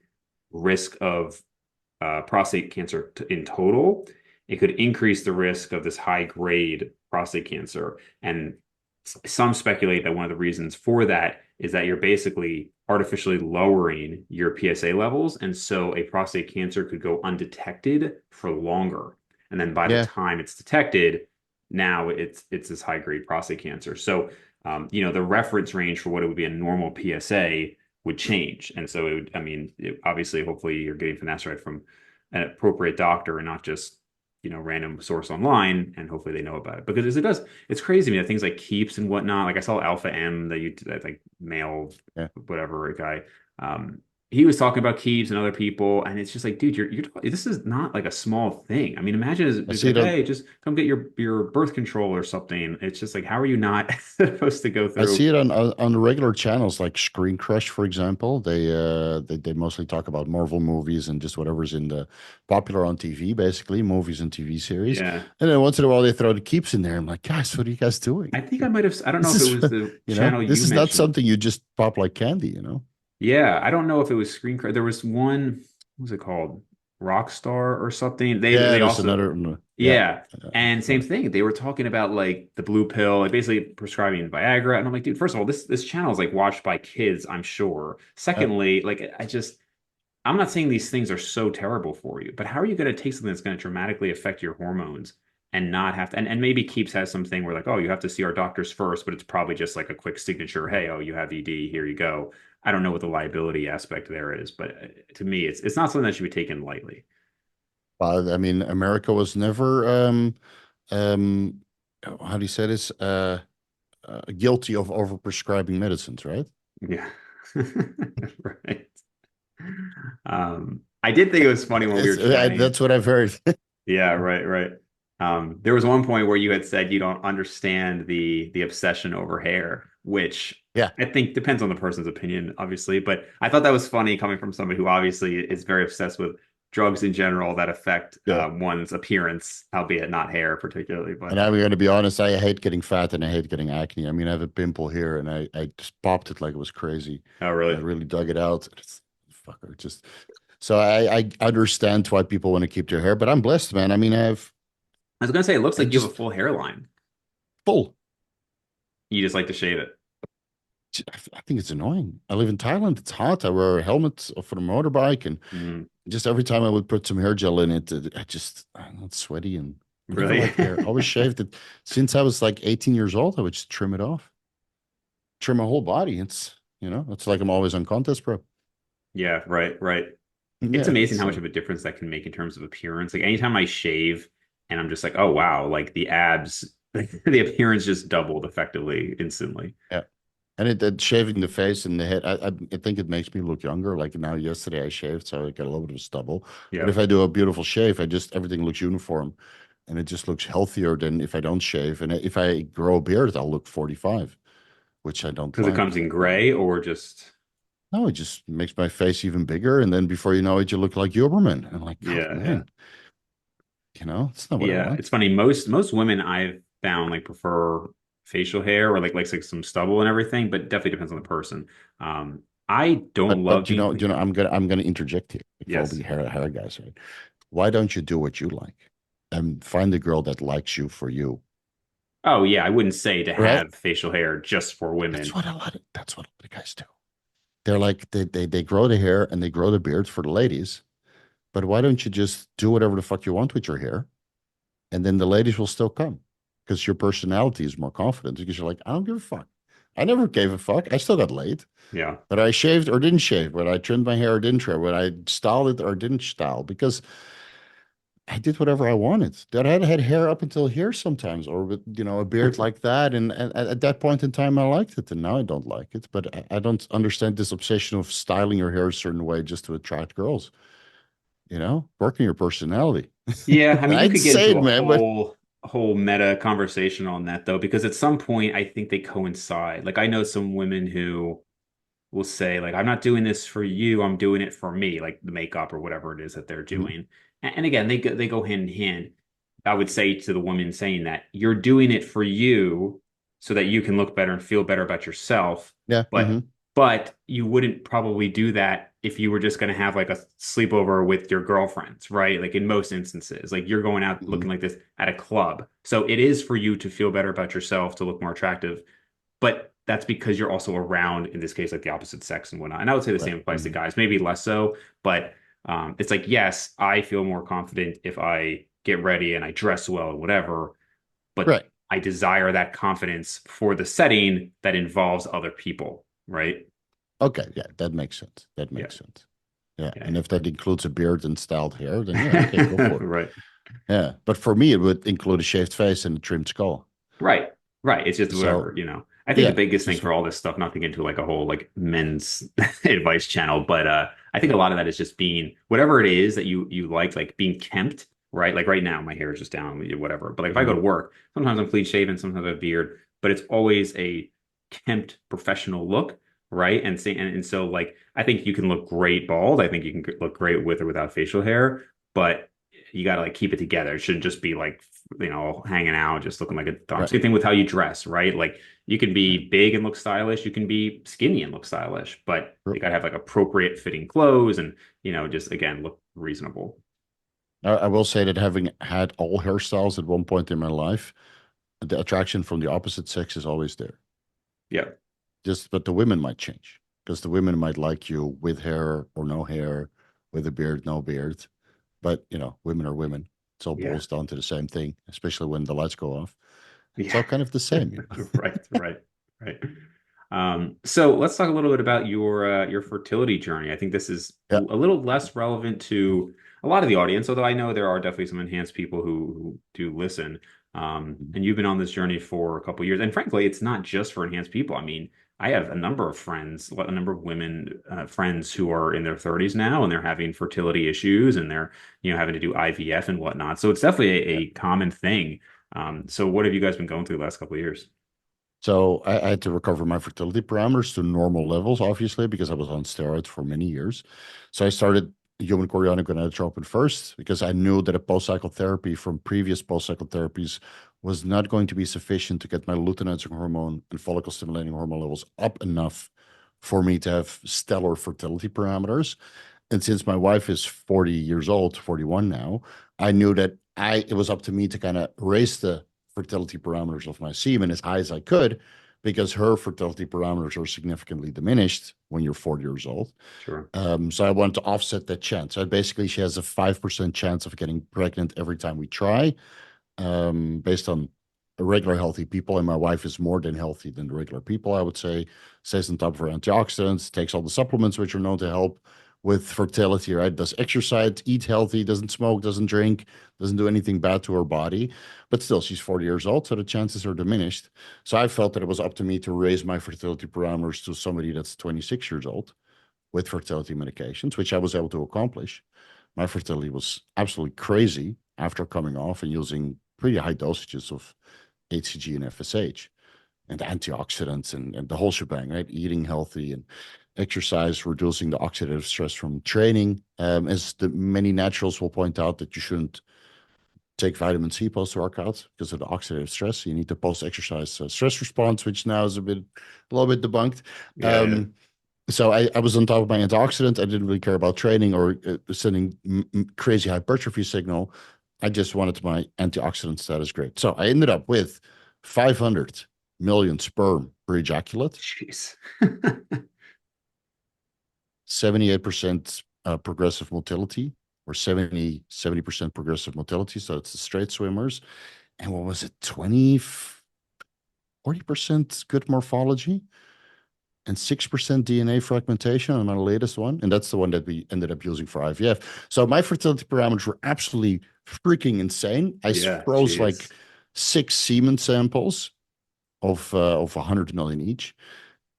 risk of prostate cancer in total, it could increase the risk of this high grade prostate cancer. And some speculate that one of the reasons for that is that you're basically artificially lowering your PSA levels. And so a prostate cancer could go undetected for longer. And then by the yeah, time it's detected, now it's this high grade prostate cancer. So the reference range for what it would be a normal PSA would change. And so obviously, hopefully you're getting finasteride from an appropriate doctor and not just, random source online, and hopefully they know about it. Because it's crazy to me that things like keeps and whatnot. Like I saw Alpha M, that like male, yeah. whatever guy. Um, he was talking about keeps and other people, and it's just like, dude, this is not like a small thing. I mean, imagine I it's see like, it on hey, just come get your birth control or something. It's just like, how are you not supposed to go I through? see it on the regular channels like Screen Crush, for example. They mostly talk about Marvel movies and just whatever's in the popular on TV, basically movies and TV series. Yeah. And then once in a while they throw the keeps in there. I'm like, guys, what are you guys doing? I think I might have, I don't know This if it is, was the channel this you is not mentioned. something you just pop like candy. Yeah, I don't know if it was Screen Crush. There was one, what was it called? Rockstar or something. Yeah, They there's also, another. Yeah, yeah. And same thing. They were talking about like the blue pill, like basically prescribing Viagra. And I'm like, dude, first of all, this channel is like watched by kids, I'm sure. yeah. Secondly, like I'm not saying these things are so terrible for you, but how are you going to take something that's going to dramatically affect your hormones and not have to? And maybe Keeps has something where like, oh, you have to see our doctors first, but it's probably just like a quick signature. Hey, oh, you have ED. Here you go. I don't know what the liability aspect there is, but to me, it's not something that should be taken lightly. But I mean, America was never um, how do you say this? Guilty of overprescribing medicines, right? Yeah, right. I did think it was funny when we were chatting. That's what I've heard. Yeah, right, right. There was one point where you had said you don't understand the obsession over hair, which Yeah, I think depends on the person's opinion, obviously. But I thought that was funny coming from somebody who obviously is very obsessed with drugs in general that affect yeah. one's appearance, albeit not hair particularly. And But I'm going to be honest, I hate getting fat and I hate getting acne. I mean, I have a pimple here and I just popped it like it was crazy. oh, I really? really dug it out. It's fucker. Just so I understand why people want to keep their hair, but I'm blessed, man. I mean, I was gonna say it looks I like you have a just full hairline. full. You just like to shave it. I think it's annoying. I live in Thailand. It's hot. I wear a helmet for the motorbike, and Mm, just every time I would put some hair gel in it, I don't know, it's sweaty and I never really? liked hair. I always shaved it since I was like 18 years old. I would just trim it off, trim my whole body. It's like I'm always on contest prep. Yeah, right, right. It's Yeah. amazing how much So of a difference that can make in terms of appearance. Like anytime I shave and I'm just like, oh wow, like the abs, like the appearance just doubled effectively instantly. yeah. And it shaving the face and the head, I think it makes me look younger. Like now, yesterday I shaved, so I got a little bit of stubble. But Yeah. if I do a beautiful shave, everything looks uniform, and it just looks healthier than if I don't shave. And if I grow a beard, I'll look 45, which I don't Because it comes like. in gray or just No, it just makes my face even bigger, and then before you know it, you look like Huberman. And I'm like, God, yeah, yeah. man, it's not what I Yeah. want. It's funny. Most women I've found like prefer facial hair or like some stubble and everything, but definitely depends on the person. I don't love But being I'm gonna interject here for all the yes. hair guys, right? Why don't you do what you like and find a girl that likes you for you, Oh yeah, I wouldn't say to right? have facial hair just for women. That's what a lot of guys do. They're like they grow the hair and they grow the beard for the ladies, but why don't you just do whatever the fuck you want with your hair, and then the ladies will still come because your personality is more confident because you're like, I don't give a fuck. I never gave a fuck. I still got laid. Yeah. But I shaved or didn't shave, but I trimmed my hair or didn't trim, but I styled it or didn't style because I did whatever I wanted. That I had hair up until here sometimes, or with a beard like that. And at that point in time, I liked it, and now I don't like it. But I don't understand this obsession of styling your hair a certain way just to attract girls. Working your personality. Yeah, I mean, you I'd could get say into it, a man, but whole meta conversation on that though, because at some point I think they coincide. Like I know some women who will say like, I'm not doing this for you, I'm doing it for me, like the makeup or whatever it is that they're Mhm. doing. And again, they go hand in hand. I would say to the woman saying that you're doing it for you so that you can look better and feel better about yourself, Yeah. but you wouldn't probably do that if you were just going to have like a sleepover with your girlfriends, right? Like in most instances, like you're going out Hmm. looking like this at a club. So it is for you to feel better about yourself, to look more attractive, but that's because you're also around, in this case, like the opposite sex and whatnot. And I would say the Right. same applies to Hmm. guys, maybe less so, but it's like, yes, I feel more confident if I get ready and I dress well and whatever, but Right. I desire that confidence for the setting that involves other people, right? Okay. Yeah, that makes sense. That Yeah, makes sense. Yeah. yeah, And if that includes a beard and styled hair, then yeah, okay, go for it. right. Yeah. But for me, it would include a shaved face and a trimmed skull. Right. Right. It's just So whatever. I think the yeah, biggest thing just for all this stuff, not to get into like a whole like men's advice channel, but I think a lot of that is just being whatever it is that you like being kempt, right? Like right now, my hair is just down, whatever. But like if I go mhm, to work, sometimes I'm clean shaven, sometimes I have a beard, but it's always a kempt professional look, right? And so like I think you can look great bald. I think you can look great with or without facial hair, but you got to like keep it together. It shouldn't just be like hanging out, just looking like a dom. right. Same thing with how you dress, right? Like you can Yeah. be big and look stylish, you can be skinny and look stylish, but you True. got to have like appropriate fitting clothes and, just again, look reasonable. I will say that having had all hairstyles at one point in my life, the attraction from the opposite sex is always there. Yeah. Just, but the women might change because the women might like you with hair or no hair, with a beard, no beard. But women are women. It all Yeah. boils down to the same thing, especially when the lights go off. It's Yeah. all kind of the same. Right, right, right. So let's talk a little bit about your fertility journey. I think this is a Yeah. little less relevant to a lot of the audience, although I know there are definitely some enhanced people who do listen. And you've been on this journey for a couple of years, and frankly, it's not just for enhanced people. I mean, I have a number of friends, a number of women friends who are in their 30s now, and they're having fertility issues, and they're having to do IVF and whatnot. So it's definitely Yeah. a common thing. So what have you guys been going through the last couple of years? So I had to recover my fertility parameters to normal levels, obviously, because I was on steroids for many years. So I started human chorionic gonadotropin first because I knew that a post-cycle therapy from previous post-cycle therapies was not going to be sufficient to get my luteinizing hormone and follicle stimulating hormone levels up enough for me to have stellar fertility parameters. And since my wife is 40 years old, 41 now, I knew that it was up to me to kind of raise the fertility parameters of my semen as high as I could because her fertility parameters are significantly diminished when you're 40 years old. Sure. So I wanted to offset that chance. So basically, she has a 5% chance of getting pregnant every time we try, based on regular healthy people. And my wife is more than healthy than the regular people, I would say. Stays on top of her antioxidants, takes all the supplements which are known to help with fertility, right? Does exercise, eat healthy, doesn't smoke, doesn't drink, doesn't do anything bad to her body. But still, she's 40 years old, so the chances are diminished. So I felt that it was up to me to raise my fertility parameters to somebody that's 26 years old with fertility medications, which I was able to accomplish. My fertility was absolutely crazy after coming off and using pretty high dosages of HCG and FSH and antioxidants and the whole shebang, right? Eating healthy and exercise, reducing the oxidative stress from training. As the many naturals will point out that you shouldn't take vitamin C post-workout because of the oxidative stress. You need the post-exercise stress response, which now is a little bit debunked. Yeah, yeah. Um, so I was on top of my antioxidant. I didn't really care about training or sending crazy hypertrophy signal. I just wanted my antioxidant status great. So I ended up with 500 million sperm per ejaculate, Jeez. 78% progressive motility, or 70% progressive motility. So it's the straight swimmers. And what was it, 20.5 40% good morphology and 6% DNA fragmentation on my latest one. And that's the one that we ended up using for IVF. So my fertility parameters were absolutely freaking insane. I Yeah, froze like jeez. 6 semen samples of 100 million each.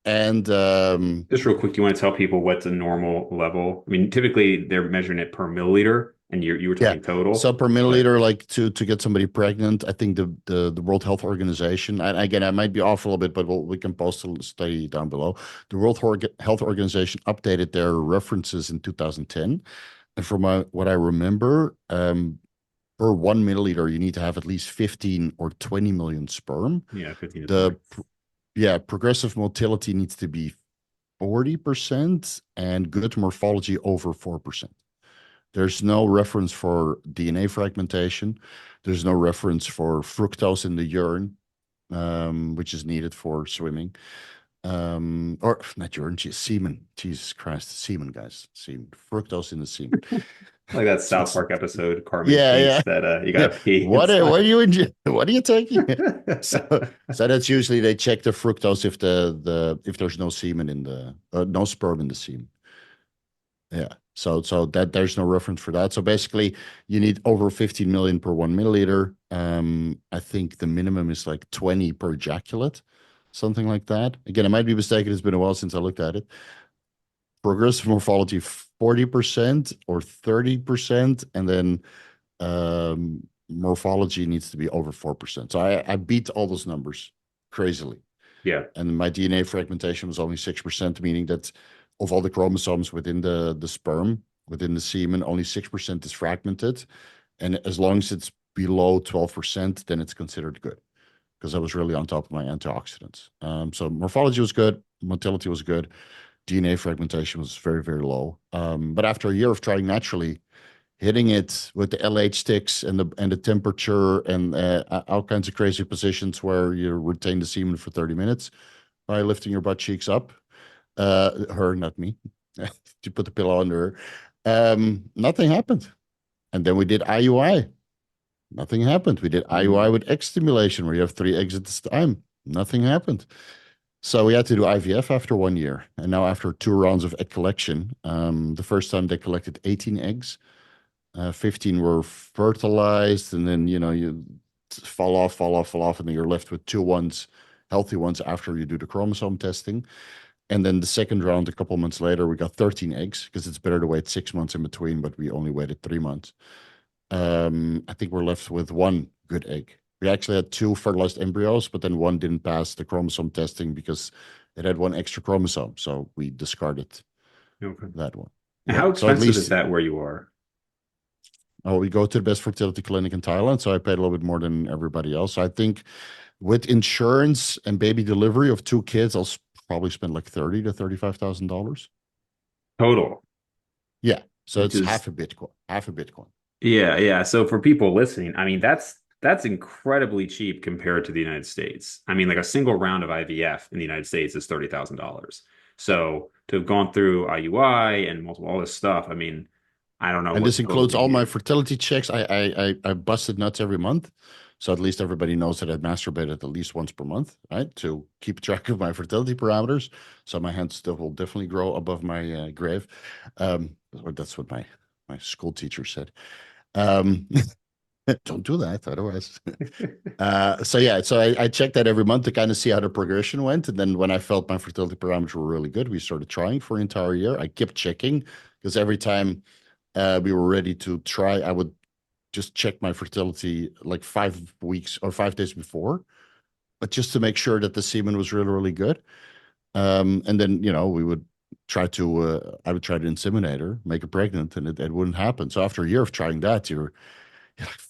And Just real quick, you want to tell people what's a normal level? I mean, typically they're measuring it per milliliter, and you were yeah, talking so total, per but milliliter, like to get somebody pregnant, I think the World Health Organization, and again, I might be off a little bit, but we can post a study down below. The Health Organization updated their references in 2010, and from what I remember, per 1 milliliter, you need to have at least 15 or 20 million sperm. yeah, 15 to The 20. Yeah, progressive motility needs to be 40% and good morphology over 4%. There's no reference for DNA fragmentation. There's no reference for fructose in the urine, which is needed for swimming. Or not urine, semen. Jesus Christ, semen, guys. Semen. Fructose in the semen. Like that South It's, Park episode, Carmen yeah, thinks yeah. that you Yeah. gotta pee. What It's are, what like are you what are you taking? So so that's usually they check the fructose if if there's no semen in the no sperm in the semen. Yeah. So that there's no reference for that. So basically you need over 15 million per 1 milliliter. I think the minimum is like 20 per ejaculate, something like that. Again, I might be mistaken. It's been a while since I looked at it. Progressive morphology 40% or 30%, and then morphology needs to be over 4%. So I beat all those numbers crazily. yeah, And my DNA fragmentation was only 6%, meaning that of all the chromosomes within the sperm, within the semen, only 6% is fragmented. And as long as it's below 12%, then it's considered good because I was really on top of my antioxidants. So morphology was good, motility was good, DNA fragmentation was very, very low. But after a year of trying naturally, hitting it with the LH sticks and the temperature and all kinds of crazy positions where you retain the semen for 30 minutes by lifting your butt cheeks up. Her, not me. To put the pillow under her. Nothing happened. And then we did IUI. Nothing happened. We did IUI mm, with egg stimulation where you have 3 eggs at this time. Nothing happened. So we had to do IVF after 1 year. And now after 2 rounds of egg collection, the first time they collected 18 eggs. 15 were fertilized, and then you fall off, fall off, fall off, and then you're left with two ones, healthy ones after you do the chromosome testing. And then the second round, a couple months later, we got 13 eggs because it's better to wait 6 months in between, but we only waited 3 months. I think we're left with one good egg. We actually had two fertilized embryos, but then one didn't pass the chromosome testing because it had one extra chromosome. So we discarded okay. that one. And Yeah. how So at expensive is least that where you are? we go to the best fertility clinic in Thailand. So I paid a little bit more than everybody else. So I think with insurance and baby delivery of 2 kids, I'll probably spend like 30 to $35,000. Total, Yeah. So which it's is half a Bitcoin, half a Bitcoin. yeah, yeah. So for people listening, I mean that's incredibly cheap compared to the United States. I mean, like a single round of IVF in the United States is $30,000. So to have gone through IUI and multiple all this stuff, I mean, I don't know And what this the total includes would be all my here. fertility checks. I busted nuts every month. So at least everybody knows that I masturbate at least once per month, right? To keep track of my fertility parameters. So my hands still will definitely grow above my grave. Or that's what my school teacher said. Um, don't do that, otherwise. So yeah, so I checked that every month to kind of see how the progression went. And then when I felt my fertility parameters were really good, we started trying for an entire year. I kept checking because every time we were ready to try, I would just check my fertility like 5 weeks or 5 days before, but just to make sure that the semen was really, really good. And then, we would I would try to inseminate her, make her pregnant, and it wouldn't happen. So after a year of trying that, you're like,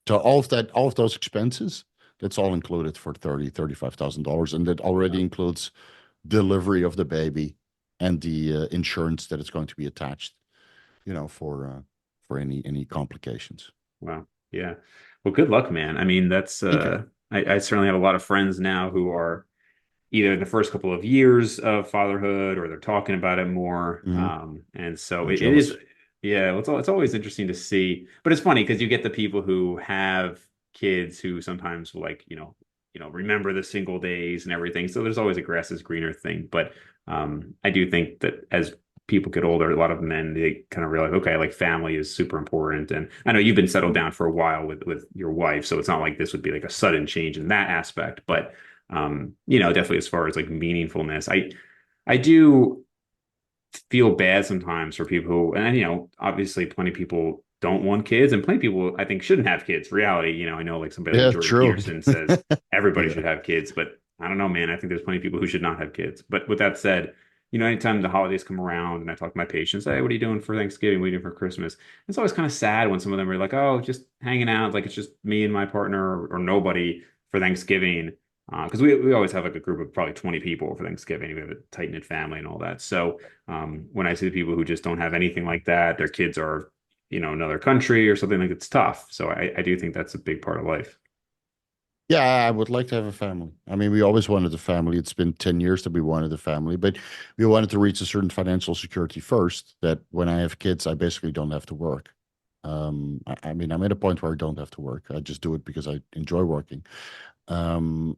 so all of those expenses, that's all included for $35,000. And that already Wow. includes delivery of the baby and the insurance that is going to be attached, for any complications. Wow. Yeah. Well, good luck, man. I mean, that's Thank you. I certainly have a lot of friends now who are either the first couple of years of fatherhood or they're talking about it more. Hmm. And so I'm it is, jealous. yeah, it's always interesting to see. But it's funny because you get the people who have kids who sometimes will like, remember the single days and everything. So there's always a grass is greener thing. But I do think that as people get older, a lot of men, they kind of realize, okay, like family is super important. And I know you've been settled down for a while with your wife, so it's not like this would be like a sudden change in that aspect. But definitely as far as like meaningfulness, I do feel bad sometimes for people who, and obviously plenty of people don't want kids, and plenty of people I think shouldn't have kids. Reality, I know like somebody like Yeah, Jordan true. Peterson says everybody Yeah. should have kids, but I don't know, man. I think there's plenty of people who should not have kids. But with that said, anytime the holidays come around and I talk to my patients, hey, what are you doing for Thanksgiving? What are you doing for Christmas? It's always kind of sad when some of them are like, oh, just hanging out, like it's just me and my partner or nobody for Thanksgiving. Because we always have like a group of probably 20 people for Thanksgiving. We have a tight-knit family and all that. So when I see the people who just don't have anything like that, their kids are, another country or something, like it's tough. So I do think that's a big part of life. Yeah, I would like to have a family. I mean, we always wanted a family. It's been 10 years that we wanted a family, but we wanted to reach a certain financial security first that when I have kids, I basically don't have to work. I mean, I'm at a point where I don't have to work. I just do it because I enjoy working. Um,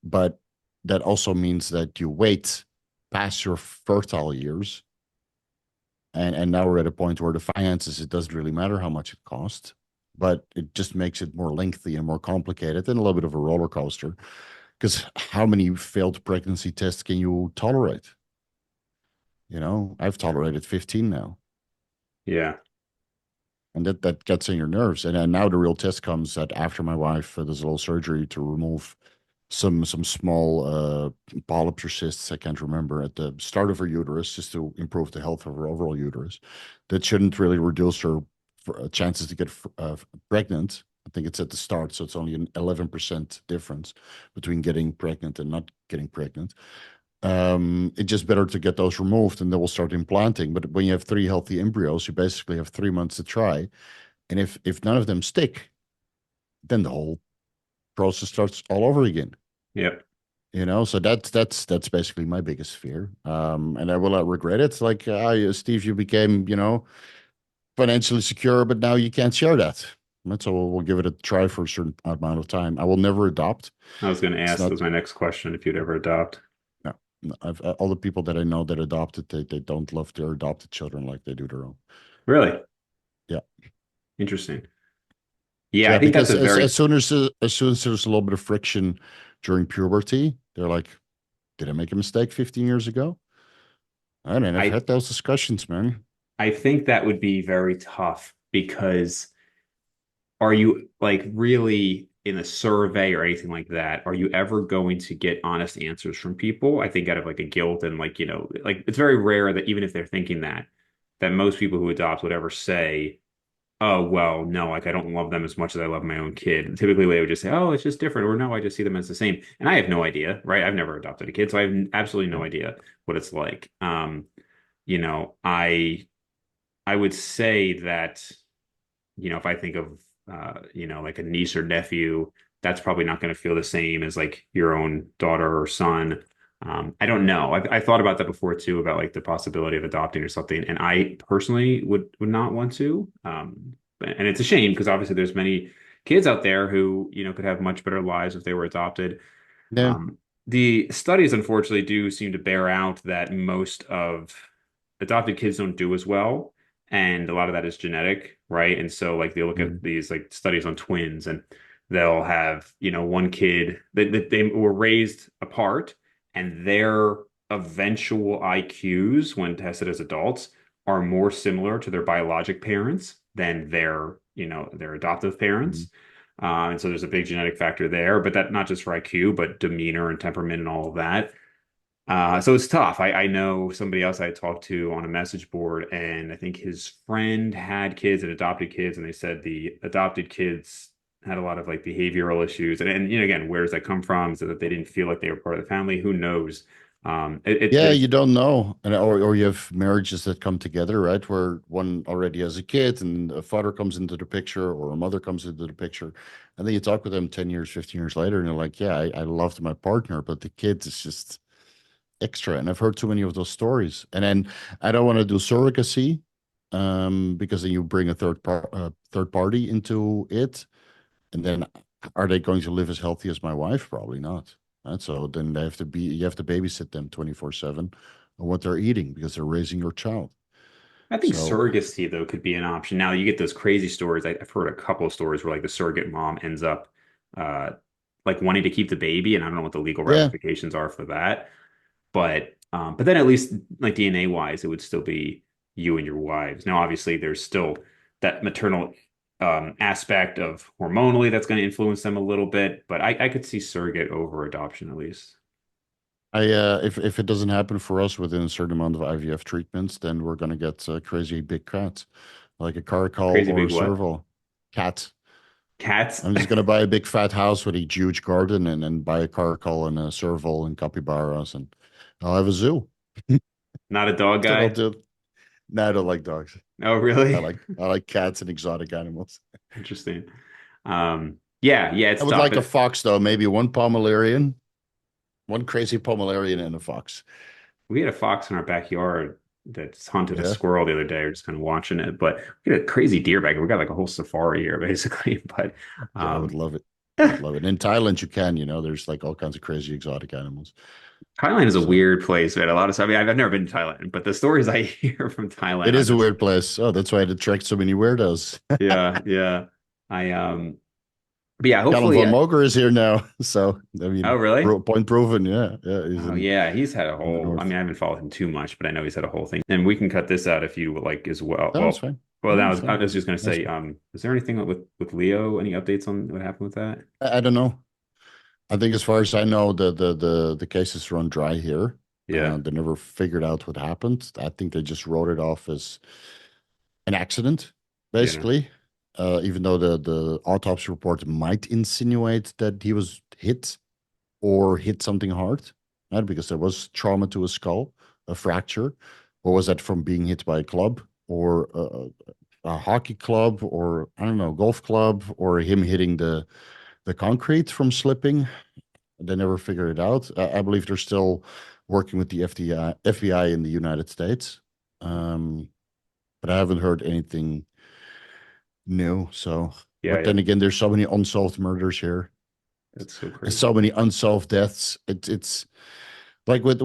but that also means that you wait past your fertile years. And now we're at a point where the finances, it doesn't really matter how much it costs, but it just makes it more lengthy and more complicated and a little bit of a roller coaster. Because how many failed pregnancy tests can you tolerate? I've tolerated 15 now, Yeah. and that gets in your nerves. And then now the real test comes that after my wife does a little surgery to remove some small polyps or cysts, I can't remember, at the start of her uterus, just to improve the health of her overall uterus. That shouldn't really reduce her chances to get pregnant. I think it's at the start, so it's only an 11% difference between getting pregnant and not getting pregnant. It's just better to get those removed, and then we'll start implanting. But when you have three healthy embryos, you basically have 3 months to try, and if none of them stick, then the whole process starts all over again. Yep. So that's basically my biggest fear. And I will not regret it. Like, Steve, you became, financially secure, but now you can't share that. Right? So we'll give it a try for a certain amount of time. I will never adopt. I was going to It's ask, that not, was my next question, if you'd ever adopt. no, no, all the people that I know that adopted, they don't love their adopted children like they do their own. Really? Yeah. Interesting. Yeah, I Yeah, think that's because a very, as soon as there's a little bit of friction during puberty, they're like, did I make a mistake 15 years ago? I don't know. I've I had those discussions, man. I think that would be very tough because are you like really in a survey or anything like that? Are you ever going to get honest answers from people? I think out of like a guilt and like, like it's very rare that even if they're thinking that most people who adopt would ever say, oh, well, no, like I don't love them as much as I love my own kid. Typically, they would just say, oh, it's just different, or no, I just see them as the same. And I have no idea, right? I've never adopted a kid, so I have absolutely no idea what it's like. You know, I would say that, if I think of like a niece or nephew, that's probably not going to feel the same as like your own daughter or son. I don't know. I thought about that before too, about like the possibility of adopting or something, and I personally would not want to. And it's a shame because obviously there's many kids out there who could have much better lives if they were adopted. Yeah. Um, the studies, unfortunately, do seem to bear out that most of adopted kids don't do as well, and a lot of that is genetic, right? And so, like, they look at Mhm. these like studies on twins, and they'll have one kid that they were raised apart, and their eventual IQs when tested as adults are more similar to their biologic parents than their adoptive Mhm. parents. And so there's a big genetic factor there, but that not just for IQ, but demeanor and temperament and all of that. So it's tough. I know somebody else I talked to on a message board, and I think his friend had kids and adopted kids, and they said the adopted kids had a lot of like behavioral issues. And again, where does that come from? So that they didn't feel like they were part of the family. Who knows? Yeah, There's you don't know. Or you have marriages that come together, right? Where one already has a kid and a father comes into the picture or a mother comes into the picture. And then you talk with them 10 years, 15 years later, and you're like, yeah, I loved my partner, but the kid is just extra. And I've heard too many of those stories. And then I don't want to do surrogacy, because then you bring a third party into it. And then Are they going to live as healthy as my wife? Probably not. And so then you have to babysit them 24/7 on what they're eating because they're raising your child. I think So surrogacy though could be an option. Now you get those crazy stories. I've heard a couple of stories where like the surrogate mom ends up uh like wanting to keep the baby, and I don't know what the legal yeah, ramifications are for that. But then at least like DNA wise, it would still be you and your wives. Now obviously there's still that maternal aspect of hormonally that's going to influence them a little bit, but I could see surrogate over adoption at least. if it doesn't happen for us within a certain amount of IVF treatments, then we're gonna get crazy big cats, like a caracal Crazy or big a what? serval cat. Cats? I'm just gonna buy a big fat house with a huge garden and buy a caracal and a serval and capybaras and I'll have a zoo. Not a dog That's what I'll guy? do. No, I don't like dogs. Oh, I really? like I like cats and exotic animals. Interesting. Yeah, yeah, I it's would tough. like a fox though, maybe one Pomeranian, one crazy Pomeranian and a fox. We had a fox in our backyard that's hunted a Yeah. squirrel the other day. We're just kind of watching it, but we had a crazy deer back here. We got like a whole safari here, basically. But Yeah, I would um, love it. I would love it. In Thailand, you can, there's like all kinds of crazy exotic animals. Thailand is a So weird place, man. A lot of stuff. I mean, I've never been to Thailand, but the stories I hear from Thailand it are is a just, weird place. Oh, that's why it attracts so many weirdos. yeah, yeah. I but yeah, Callum hopefully. von Moger is here now. So, I Oh, mean, really? point proven. Yeah. Yeah. He's Oh yeah, he's had a in the whole. I north. mean, I haven't followed him too much, but I know he's had a whole thing. And we can cut this out if you would like as well. No, it's Well, fine. well, No, now it's I fine. was just going to That's say, fine. is there anything with Leo? Any updates on what happened with that? I don't know. I think as far as I know, the cases run dry here. Yeah, They never figured out what happened. I think they just wrote it off as an accident, yeah, basically. Even though the autopsy report might insinuate that he was hit or hit something hard, right? Because there was trauma to his skull, a fracture. Or was that from being hit by a club or a hockey club or I don't know, golf club or him hitting the concrete from slipping? They never figured it out. I believe they're still working with the FBI in the United States. Um, but I haven't heard anything new. So, yeah, but yeah. then again, there's so many unsolved murders here That's so and crazy. so many unsolved deaths. It's like with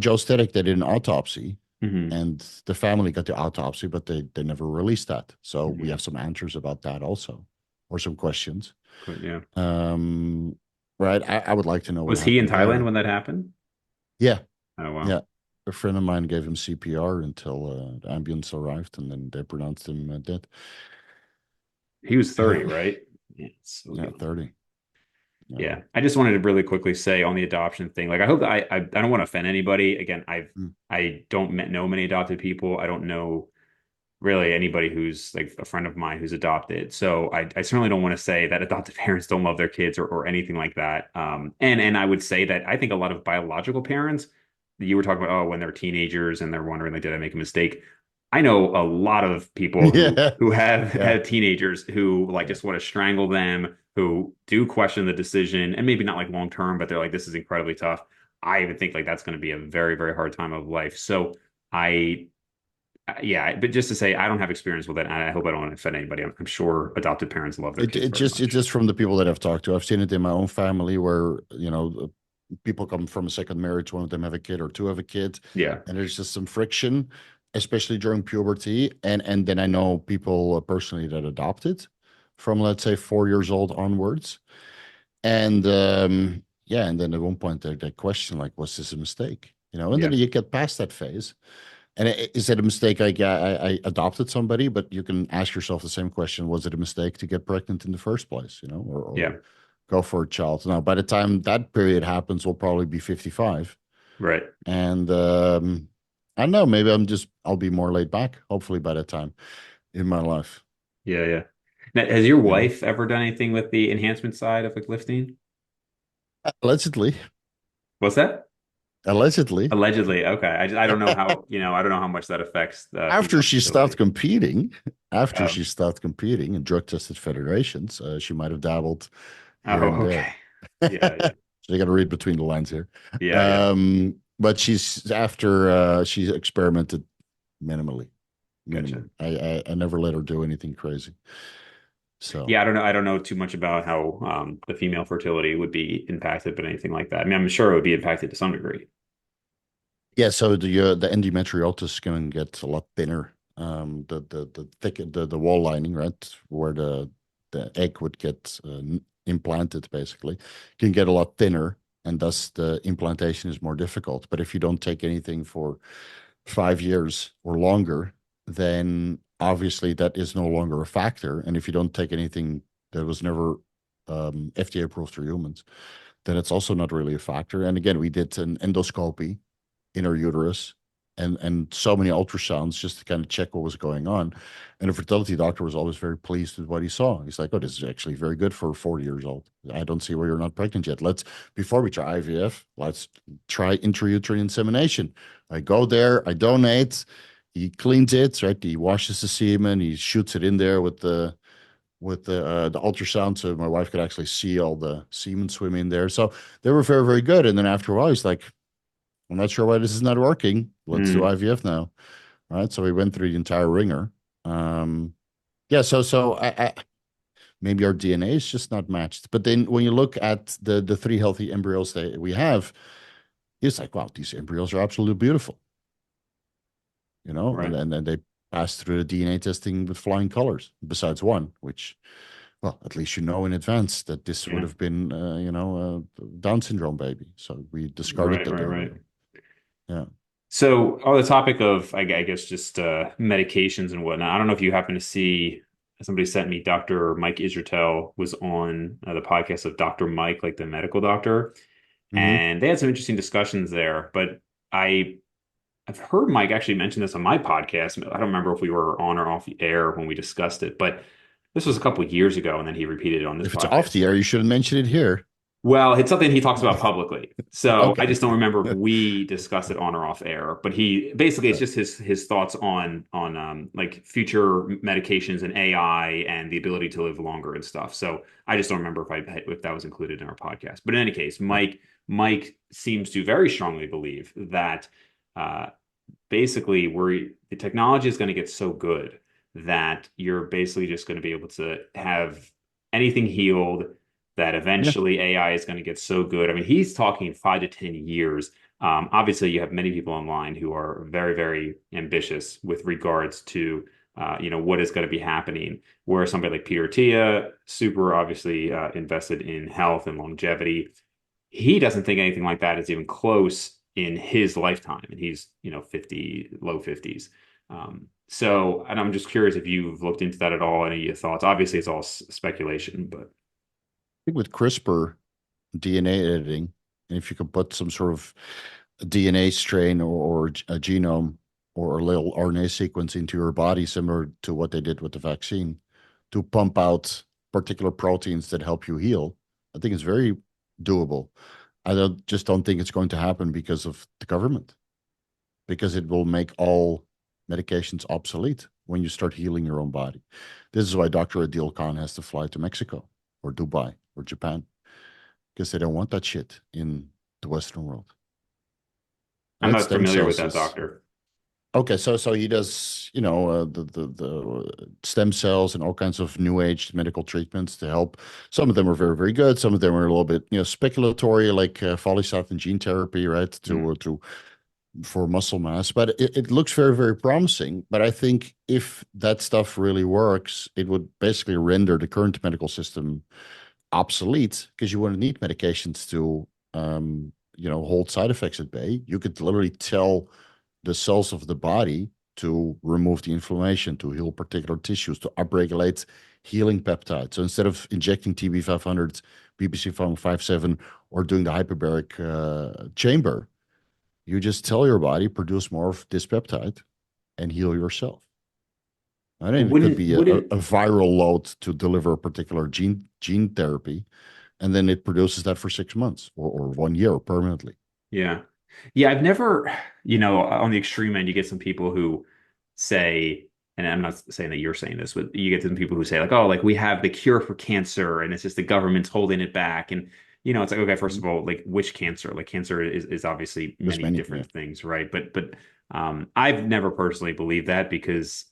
Joe Static, they did an autopsy Hmm. and the family got the autopsy, but they never released that. So we Hmm. have some answers about that also, or some questions. But yeah, Um, right. I would like to know what was he in happened Thailand there. when that happened? Yeah. Oh wow, Yeah. A friend of mine gave him CPR until the ambulance arrived and then they pronounced him dead. he was 30, Yeah. right? Yeah, so Yeah. young. 30. Yeah. Yeah, I just wanted to really quickly say on the adoption thing, like I hope that I don't want to offend anybody. Again, Mm. I don't know many adopted people. I don't know really anybody who's like a friend of mine who's adopted. So I certainly don't want to say that adoptive parents don't love their kids or anything like that. And I would say that I think a lot of biological parents, you were talking about, oh, when they're teenagers and they're wondering like, did I make a mistake? I know a lot of people Yeah. who have Yeah. had teenagers who like Yeah. just want to strangle them, who do question the decision, and maybe not like long term, but they're like, this is incredibly tough. I even think like that's going to be a very, very hard time of life. So I yeah, but just to say, I don't have experience with it, and I hope I don't offend anybody. I'm sure adopted parents love their It kids it very just it's much. just from the people that I've talked to. I've seen it in my own family where, people come from a second marriage, one of them have a kid or two have a kid, Yeah, and there's just some friction, especially during puberty. And then I know people personally that adopted from, let's say, 4 years old onwards. And yeah, and then at one point they question like, was this a mistake? And then yeah, you get past that phase. And is it a mistake? Like, yeah, I adopted somebody, but you can ask yourself the same question: was it a mistake to get pregnant in the first place? Or yeah, go for a child? Now, by the time that period happens, we'll probably be 55, right. and I don't know. Maybe I'll be more laid back. Hopefully, by that time in my life, Yeah, yeah. Now, has your you know. wife ever done anything with the enhancement side of like lifting? Allegedly, What's that? allegedly. Allegedly. Okay. I don't know how, I don't know how much that affects After female she stopped fertility. competing, after Oh, she stopped competing in drug tested federations, she might have dabbled here and oh, there. okay. Yeah, yeah, So you got to read between the lines here. yeah, yeah. But she's after she's experimented minimally, Gotcha. minimally. I never let her do anything crazy. So Yeah, I don't know. I don't know too much about how the female fertility would be impacted, but anything like that. I mean, I'm sure it would be impacted to some degree. yeah, so the endometriosis can get a lot thinner. The thick the wall lining, right, where the egg would get implanted, basically, can get a lot thinner, and thus the implantation is more difficult. But if you don't take anything for 5 years or longer, then obviously that is no longer a factor. And if you don't take anything that was never FDA approved for humans, then it's also not really a factor. And again, we did an endoscopy in her uterus and so many ultrasounds just to kind of check what was going on. And the fertility doctor was always very pleased with what he saw. He's like, "Oh, this is actually very good for 40 years old. I don't see why you're not pregnant yet. Let's before we try IVF, let's try intrauterine insemination." I go there, I donate. He cleans it, right? He washes the semen, he shoots it in there with the ultrasound, so my wife could actually see all the semen swim in there. So they were very, very good. And then after a while, he's like, "I'm not sure why this is not working. Let's do Mm, IVF now." All right. So we went through the entire ringer. Yeah. So maybe our DNA is just not matched. But then when you look at the three healthy embryos that we have, it's like, wow, these embryos are absolutely beautiful, right. and then they pass through the DNA testing with flying colors, besides one, which, well, at least you know in advance that this would Yeah. have been, a Down syndrome baby. So we discarded Right, that right, right. embryo. Yeah. So, on the topic of, I guess, just medications and whatnot, I don't know if you happen to see somebody sent me Dr. Mike Israetel was on the podcast of Dr. Mike, like the medical doctor, Hmm. and they had some interesting discussions there. But I I've heard Mike actually mention this on my podcast. I don't remember if we were on or off the air when we discussed it, but this was a couple of years ago, and then he repeated it on this If it's off podcast. the air, you shouldn't mention it here. Well, it's something he talks about publicly. So I Okay. just don't remember if we discussed it on or off air. But he basically it's Okay. just his thoughts on like future medications and AI and the ability to live longer and stuff. So I just don't remember if that was included in our podcast. But in any case, Yeah. Mike seems to very strongly believe that uh, basically the technology is going to get so good that you're basically just going to be able to have anything healed, that Yeah. eventually AI is going to get so good. I mean, he's talking 5 to 10 years. Obviously, you have many people online who are very, very ambitious with regards to what is going to be happening. Where somebody like Peter Tia, super obviously invested in health and longevity, he doesn't think anything like that is even close in his lifetime, and he's 50, low 50s. And I'm just curious if you've looked into that at all. Any thoughts? Obviously, it's all speculation, but Think with CRISPR DNA editing, and if you could put some sort of DNA strain or a genome or a little RNA sequence into your body, similar to what they did with the vaccine, to pump out particular proteins that help you heal, I think it's very doable. I don't think it's going to happen because of the government, because it will make all medications obsolete when you start healing your own body. This is why Dr. Adil Khan has to fly to Mexico or Dubai or Japan, because they don't want that shit in the Western world. I'm Right? not Stem familiar with cells that is doctor. okay. So he does, the stem cells and all kinds of new age medical treatments to help. Some of them are very, very good. Some of them are a little bit, speculatory, like follistatin and gene therapy, right? Mm. To for muscle mass, but it looks very, very promising. But I think if that stuff really works, it would basically render the current medical system obsolete, because you wouldn't need medications to, hold side effects at bay. You could literally tell the cells of the body to remove the inflammation, to heal particular tissues, to upregulate healing peptides. So instead of injecting TB500, BBC 557, or doing the hyperbaric chamber, you just tell your body produce more of this peptide and heal yourself. I mean, it could Wouldn't be wouldn't a viral load to deliver a particular gene therapy, and then it produces that for 6 months or 1 year permanently. Yeah. Yeah, I've never, on the extreme end, you get some people who say, and I'm not saying that you're saying this, but you get some people who say, like, oh, like we have the cure for cancer and it's just the government's holding it back. And, it's like, okay, first Mhm. of all, like which cancer? Like cancer is obviously There's many many, yeah. different things, right? But I've never personally believed that because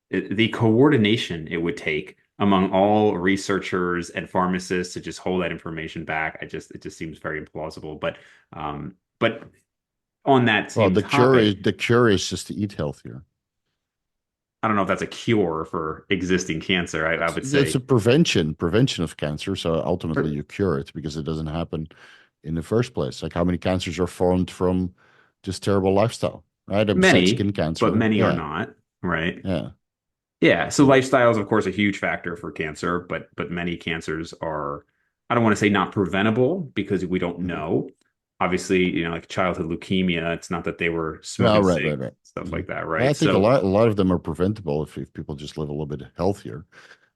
the coordination it would take. among all researchers and pharmacists to just hold that information back. It just seems very implausible. But on that Well, same topic, the cure is just to eat healthier. I don't know if that's a cure for existing cancer. I would It's a say, prevention of cancer. So ultimately, you cure it because it doesn't happen in the first place. Like how many cancers are formed from just terrible lifestyle, right? And besides many, skin but cancer, many are yeah, not, right? yeah. Yeah, so lifestyle is of course a huge factor for cancer, but many cancers are, I don't want to say not preventable because we don't Mhm. know. Obviously, like childhood leukemia, it's not that they were Oh, smoking right, right, cigs, right. stuff Hmm. like that, I right? think So a lot of them are preventable if people just live a little bit healthier.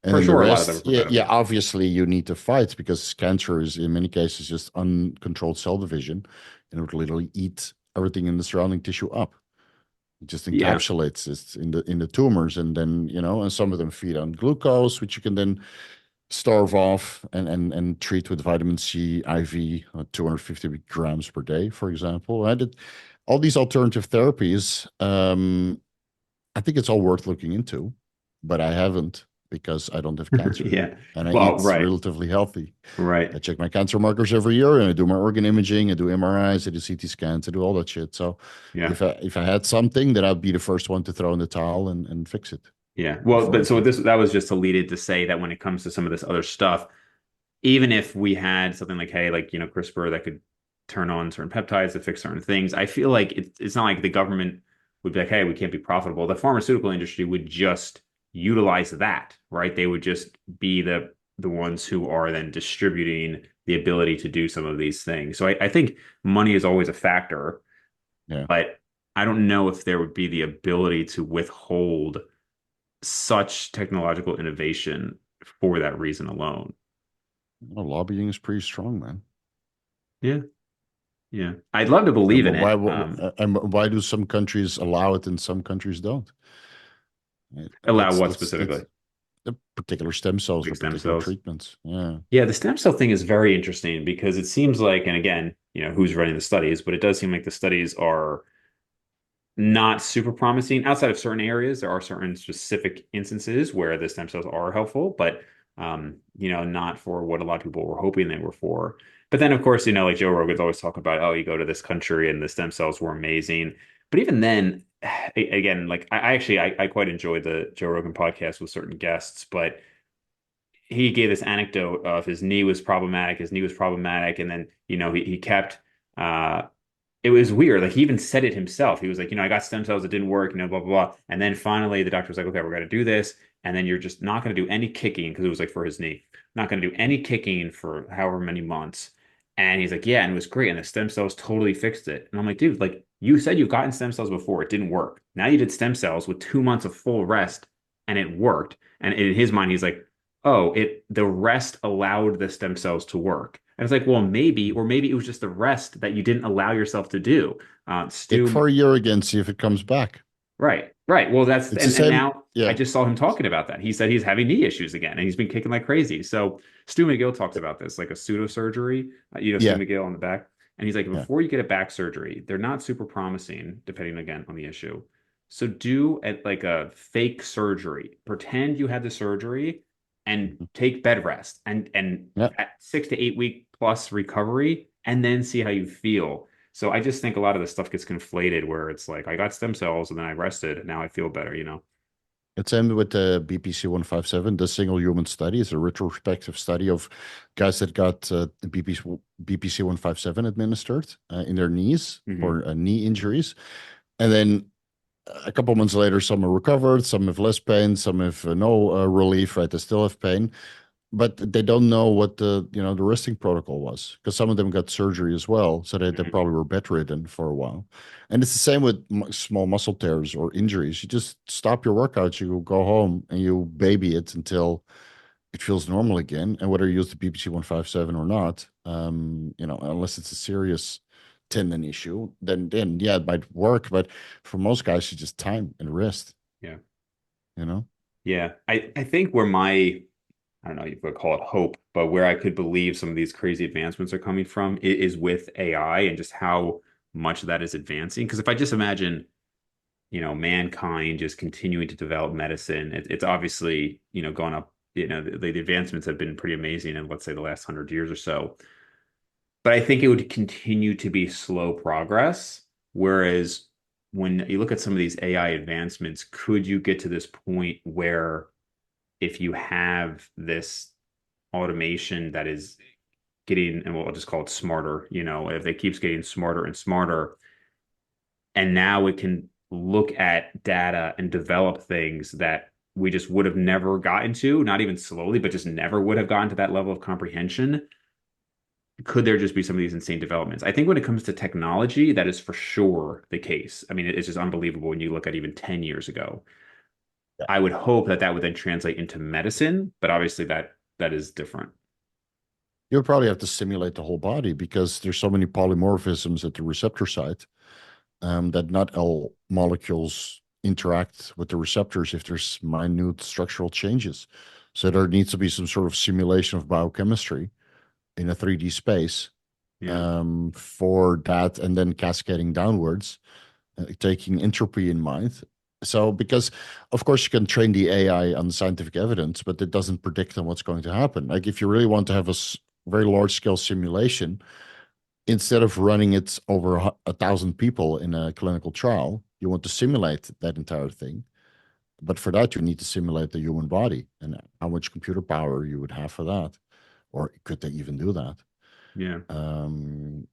And for then the sure, a lot of them are rest, yeah, yeah, preventable. obviously you need to fight because cancer is in many cases just uncontrolled cell division and it would literally eat everything in the surrounding tissue up. It just Yeah, encapsulates it in the tumors, and then and some of them feed on glucose, which you can then starve off and treat with vitamin C IV, 250 grams per day, for example. All these alternative therapies. I think it's all worth looking into, but I haven't because I don't have cancer yeah. and I Well, eat right, relatively healthy. right. I check my cancer markers every year and I do my organ imaging, I do MRIs, I do CT scans, I do all that shit. So Yeah. if I had something, then I'd be the first one to throw in the towel and fix it Yeah. Well, before but so anything. this that was just to lead it to say that when it comes to some of this other stuff, even if we had something like, hey, like, CRISPR that could turn on certain peptides to fix certain things, I feel like it's not like the government would be like, hey, we can't be profitable. The pharmaceutical industry would just utilize that, right? They would just be the ones who are then distributing the ability to do some of these things. So I think money is always a factor, Yeah. but I don't know if there would be the ability to withhold such technological innovation for that reason alone. Well, lobbying is pretty strong, man. Yeah. Yeah, I'd love to And believe in but it. why do some countries allow it and some countries don't? Right? Allow what specifically? That's the particular stem cells or Like stem particular cells. treatments. Yeah. Yeah, the stem cell thing is very interesting because it seems like, and again, who's running the studies, but it does seem like the studies are not super promising outside of certain areas. There are certain specific instances where the stem cells are helpful, but not for what a lot of people were hoping they were for. But then, of course, like Joe Rogan's always talk about, oh, you go to this country and the stem cells were amazing. But even then, again, like I actually I quite enjoyed the Joe Rogan podcast with certain guests, but he gave this anecdote of his knee was problematic, and then he kept uh it was weird. Like he even said it himself. He was like, I got stem cells, it didn't work, blah, blah, blah. And then finally the doctor was like, okay, we're gonna do this. And then you're just not gonna do any kicking because it was like for his knee. Not gonna do any kicking for however many months. And he's like, yeah, and it was great. And the stem cells totally fixed it. And I'm like, dude, like you said you've gotten stem cells before, it didn't work. Now you did stem cells with 2 months of full rest and it worked. And in his mind, he's like, oh, the rest allowed the stem cells to work. And it's like, well, maybe, or maybe it was just the rest that you didn't allow yourself to do. Stick Stu, for a year again, see if it comes back. right, right. Well, that's It's the and same. now I Yeah. just saw him talking about that. He said he's having knee issues again, and he's been kicking like crazy. So Stu McGill talks about this, like a pseudo surgery. Stu Yeah. McGill on the back, and he's like, Yeah. before you get a back surgery, they're not super promising, depending again on the issue. So do like a fake surgery. Pretend you had the surgery, and Mhm. take bed rest, and Yeah. at 6 to 8 week plus recovery, and then see how you feel. So I just think a lot of the stuff gets conflated where it's like I got stem cells and then I rested and now I feel better. It's same with the BPC 157, the single human study. It's a retrospective study of guys that got BPC 157 administered in their knees Hmm. for knee injuries. And then a couple months later, some are recovered, some have less pain, some have no relief, right? They still have pain, but they don't know what the resting protocol was because some of them got surgery as well, so they Hmm. probably were bedridden for a while. And it's the same with small muscle tears or injuries. You just stop your workouts, you go home and you baby it until it feels normal again. And whether you use the BPC 157 or not, unless it's a serious tendon issue, then yeah, it might work. But for most guys, it's just time and rest, Yeah. you know? Yeah. I think where I don't know, you could call it hope, but where I could believe some of these crazy advancements are coming from is with AI and just how much that is advancing. Because if I just imagine, mankind just continuing to develop medicine, it's obviously, going up the advancements have been pretty amazing in, let's say, the last 100 years or so. But I think it would continue to be slow progress. Whereas when you look at some of these AI advancements, could you get to this point where if you have this automation that is getting, and we'll just call it smarter, if it keeps getting smarter and smarter, and now it can look at data and develop things that we just would have never gotten to, not even slowly, but just never would have gotten to that level of comprehension. Could there just be some of these insane developments? I think when it comes to technology, that is for sure the case. I mean, it's just unbelievable when you look at even 10 years ago. I would hope that that would then translate into medicine, but obviously that is different. You'll probably have to simulate the whole body because there's so many polymorphisms at the receptor site, that not all molecules interact with the receptors if there's minute structural changes. So there needs to be some sort of simulation of biochemistry in a 3D space, Yeah. for that, and then cascading downwards, taking entropy in mind. So, because of course you can train the AI on scientific evidence, but it doesn't predict on what's going to happen. Like if you really want to have a very large scale simulation, instead of running it over 1,000 people in a clinical trial, you want to simulate that entire thing. But for that, you need to simulate the human body and how much computer power you would have for that, or could they even do that? Yeah. Um,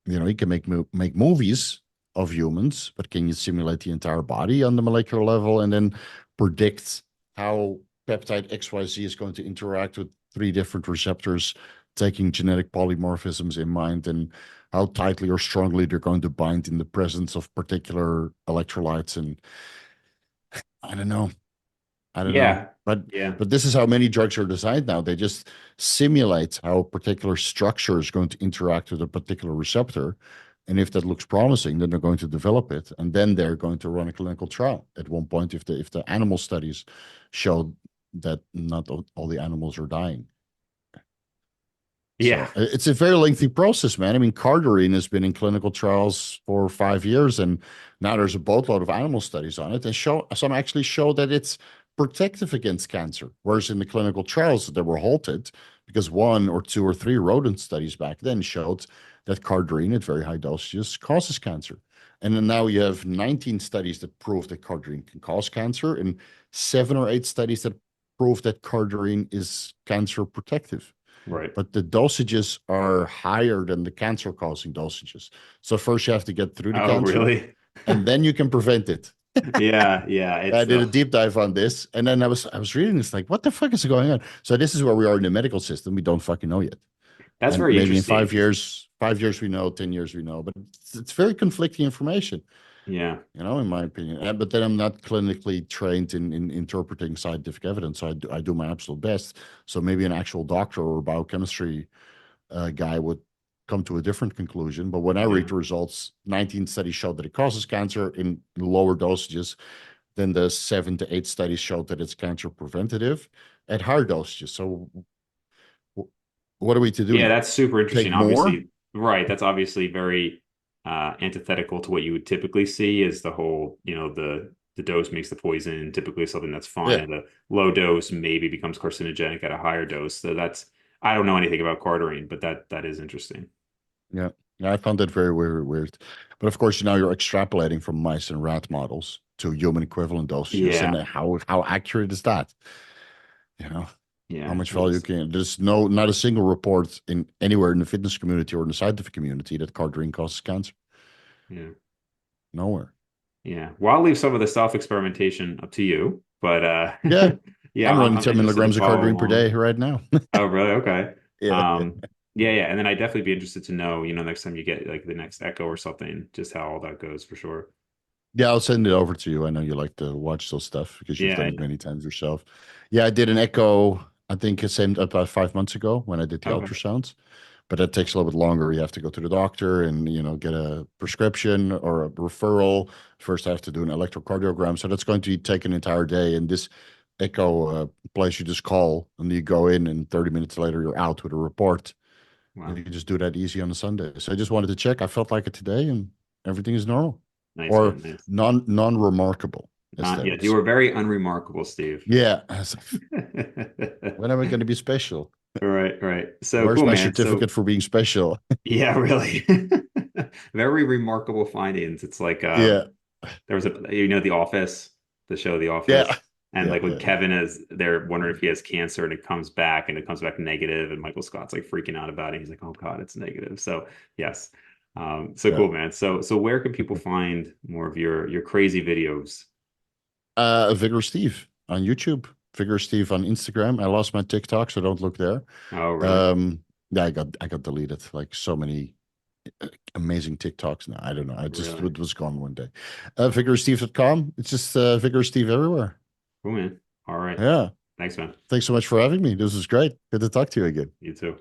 you can make movies of humans, but can you simulate the entire body on the molecular level and then predict how peptide XYZ is going to interact with three different receptors, taking genetic polymorphisms in mind, and how tightly or strongly they're going to bind in the presence of particular electrolytes? And I don't know. I don't know. Yeah. But Yeah. this is how many drugs are designed now. They just simulate how a particular structure is going to interact with a particular receptor. And if that looks promising, then they're going to develop it. And then they're going to run a clinical trial at one point if the animal studies show that not all the animals are dying. Yeah. So it's a very lengthy process, man. I mean, cardarine has been in clinical trials for 5 years, and now there's a boatload of animal studies on it, and some actually show that it's protective against cancer. Whereas in the clinical trials that were halted because one or two or three rodent studies back then showed that cardarine at very high dosages causes cancer. And then now you have 19 studies that prove that cardarine can cause cancer, and 7 or 8 studies that prove that cardarine is cancer protective, Right. but the dosages are higher than the cancer causing dosages. So first you have to get through the Oh, cancer, really? and then you can prevent it. Yeah. Yeah. I It's did a the deep dive on this, and then I was reading this like, what the fuck is going on? So this is where we are in the medical system. We don't fucking know yet. That's And very maybe in interesting. 5 years we know, 10 years we know, but it's very conflicting information, Yeah. in my opinion. But then I'm not clinically trained in interpreting scientific evidence, so I do my absolute best. So maybe an actual doctor or biochemistry guy would come to a different conclusion. But when I read Yeah. the results, 19 studies showed that it causes cancer in lower dosages. Then the 7 to 8 studies showed that it's cancer preventative at higher dosages. So what are we to do Yeah, now? that's super Take interesting. more? Obviously, right. That's obviously very antithetical to what you would typically see is the whole, the dose makes the poison, typically something that's fine Yeah, at a low dose, maybe becomes carcinogenic at a higher dose. So I don't know anything about cardarine, but that is interesting. yeah. Yeah, I found that very, very weird. But of course, now you're extrapolating from mice and rat models to human equivalent dosages. And Yeah. how accurate is that? You know, how Yeah. much value there's not a single report in anywhere in the fitness community or in the scientific community that cardarine causes cancer. Yeah. Nowhere. Yeah. Well, I'll leave some of the self-experimentation up to you, but Yeah, yeah, I'm running I'm 10 interested to milligrams of follow cardarine per day along. right now. Oh, really? Okay. Yeah. Um, yeah, yeah. And then I'd definitely be interested to know, next time you get like the next Echo or something, just how all that goes for sure. Yeah, I'll send it over to you. I know you like to watch those stuff because you've Yeah. done it many times yourself. Yeah, I did an echo, I think the same about 5 months ago when I did the Okay. ultrasounds, but that takes a little bit longer. You have to go to the doctor and, get a prescription or a referral. First, I have to do an electrocardiogram. So that's going to take an entire day. And this echo place, you just call and you go in, and 30 minutes later, you're out with a report. And Wow. you can just do that easy on a Sunday. So I just wanted to check. I felt like it today, and everything is normal Nice, or man. Nice. non remarkable. as they Yeah, would you say. were very unremarkable, Steve. Yeah. When am I going to be special? Right, right. So Where's cool, my man. certificate So for being special? yeah, really. Very remarkable findings. It's like Yeah. there was The Office, the show The Yeah. Office, and Yeah. like when Yeah. Kevin is they're wondering if he has cancer and it comes back negative, and Michael Scott's like freaking out about it. He's like, "Oh God, it's negative." So yes. So Yeah. cool, man. So where can people find more of your crazy videos? Vigorous Steve on YouTube. Vigorous Steve on Instagram. I lost my TikTok, so don't look there. Oh, really? Um, yeah, I got deleted. Like so many amazing TikToks now. I don't know. I just Really? it was gone one day. VigorousSteve.com. It's just Vigorous Steve everywhere. Cool, man. All right. Yeah. Thanks, man. Thanks so much for having me. This was great. Good to talk to you again. You too.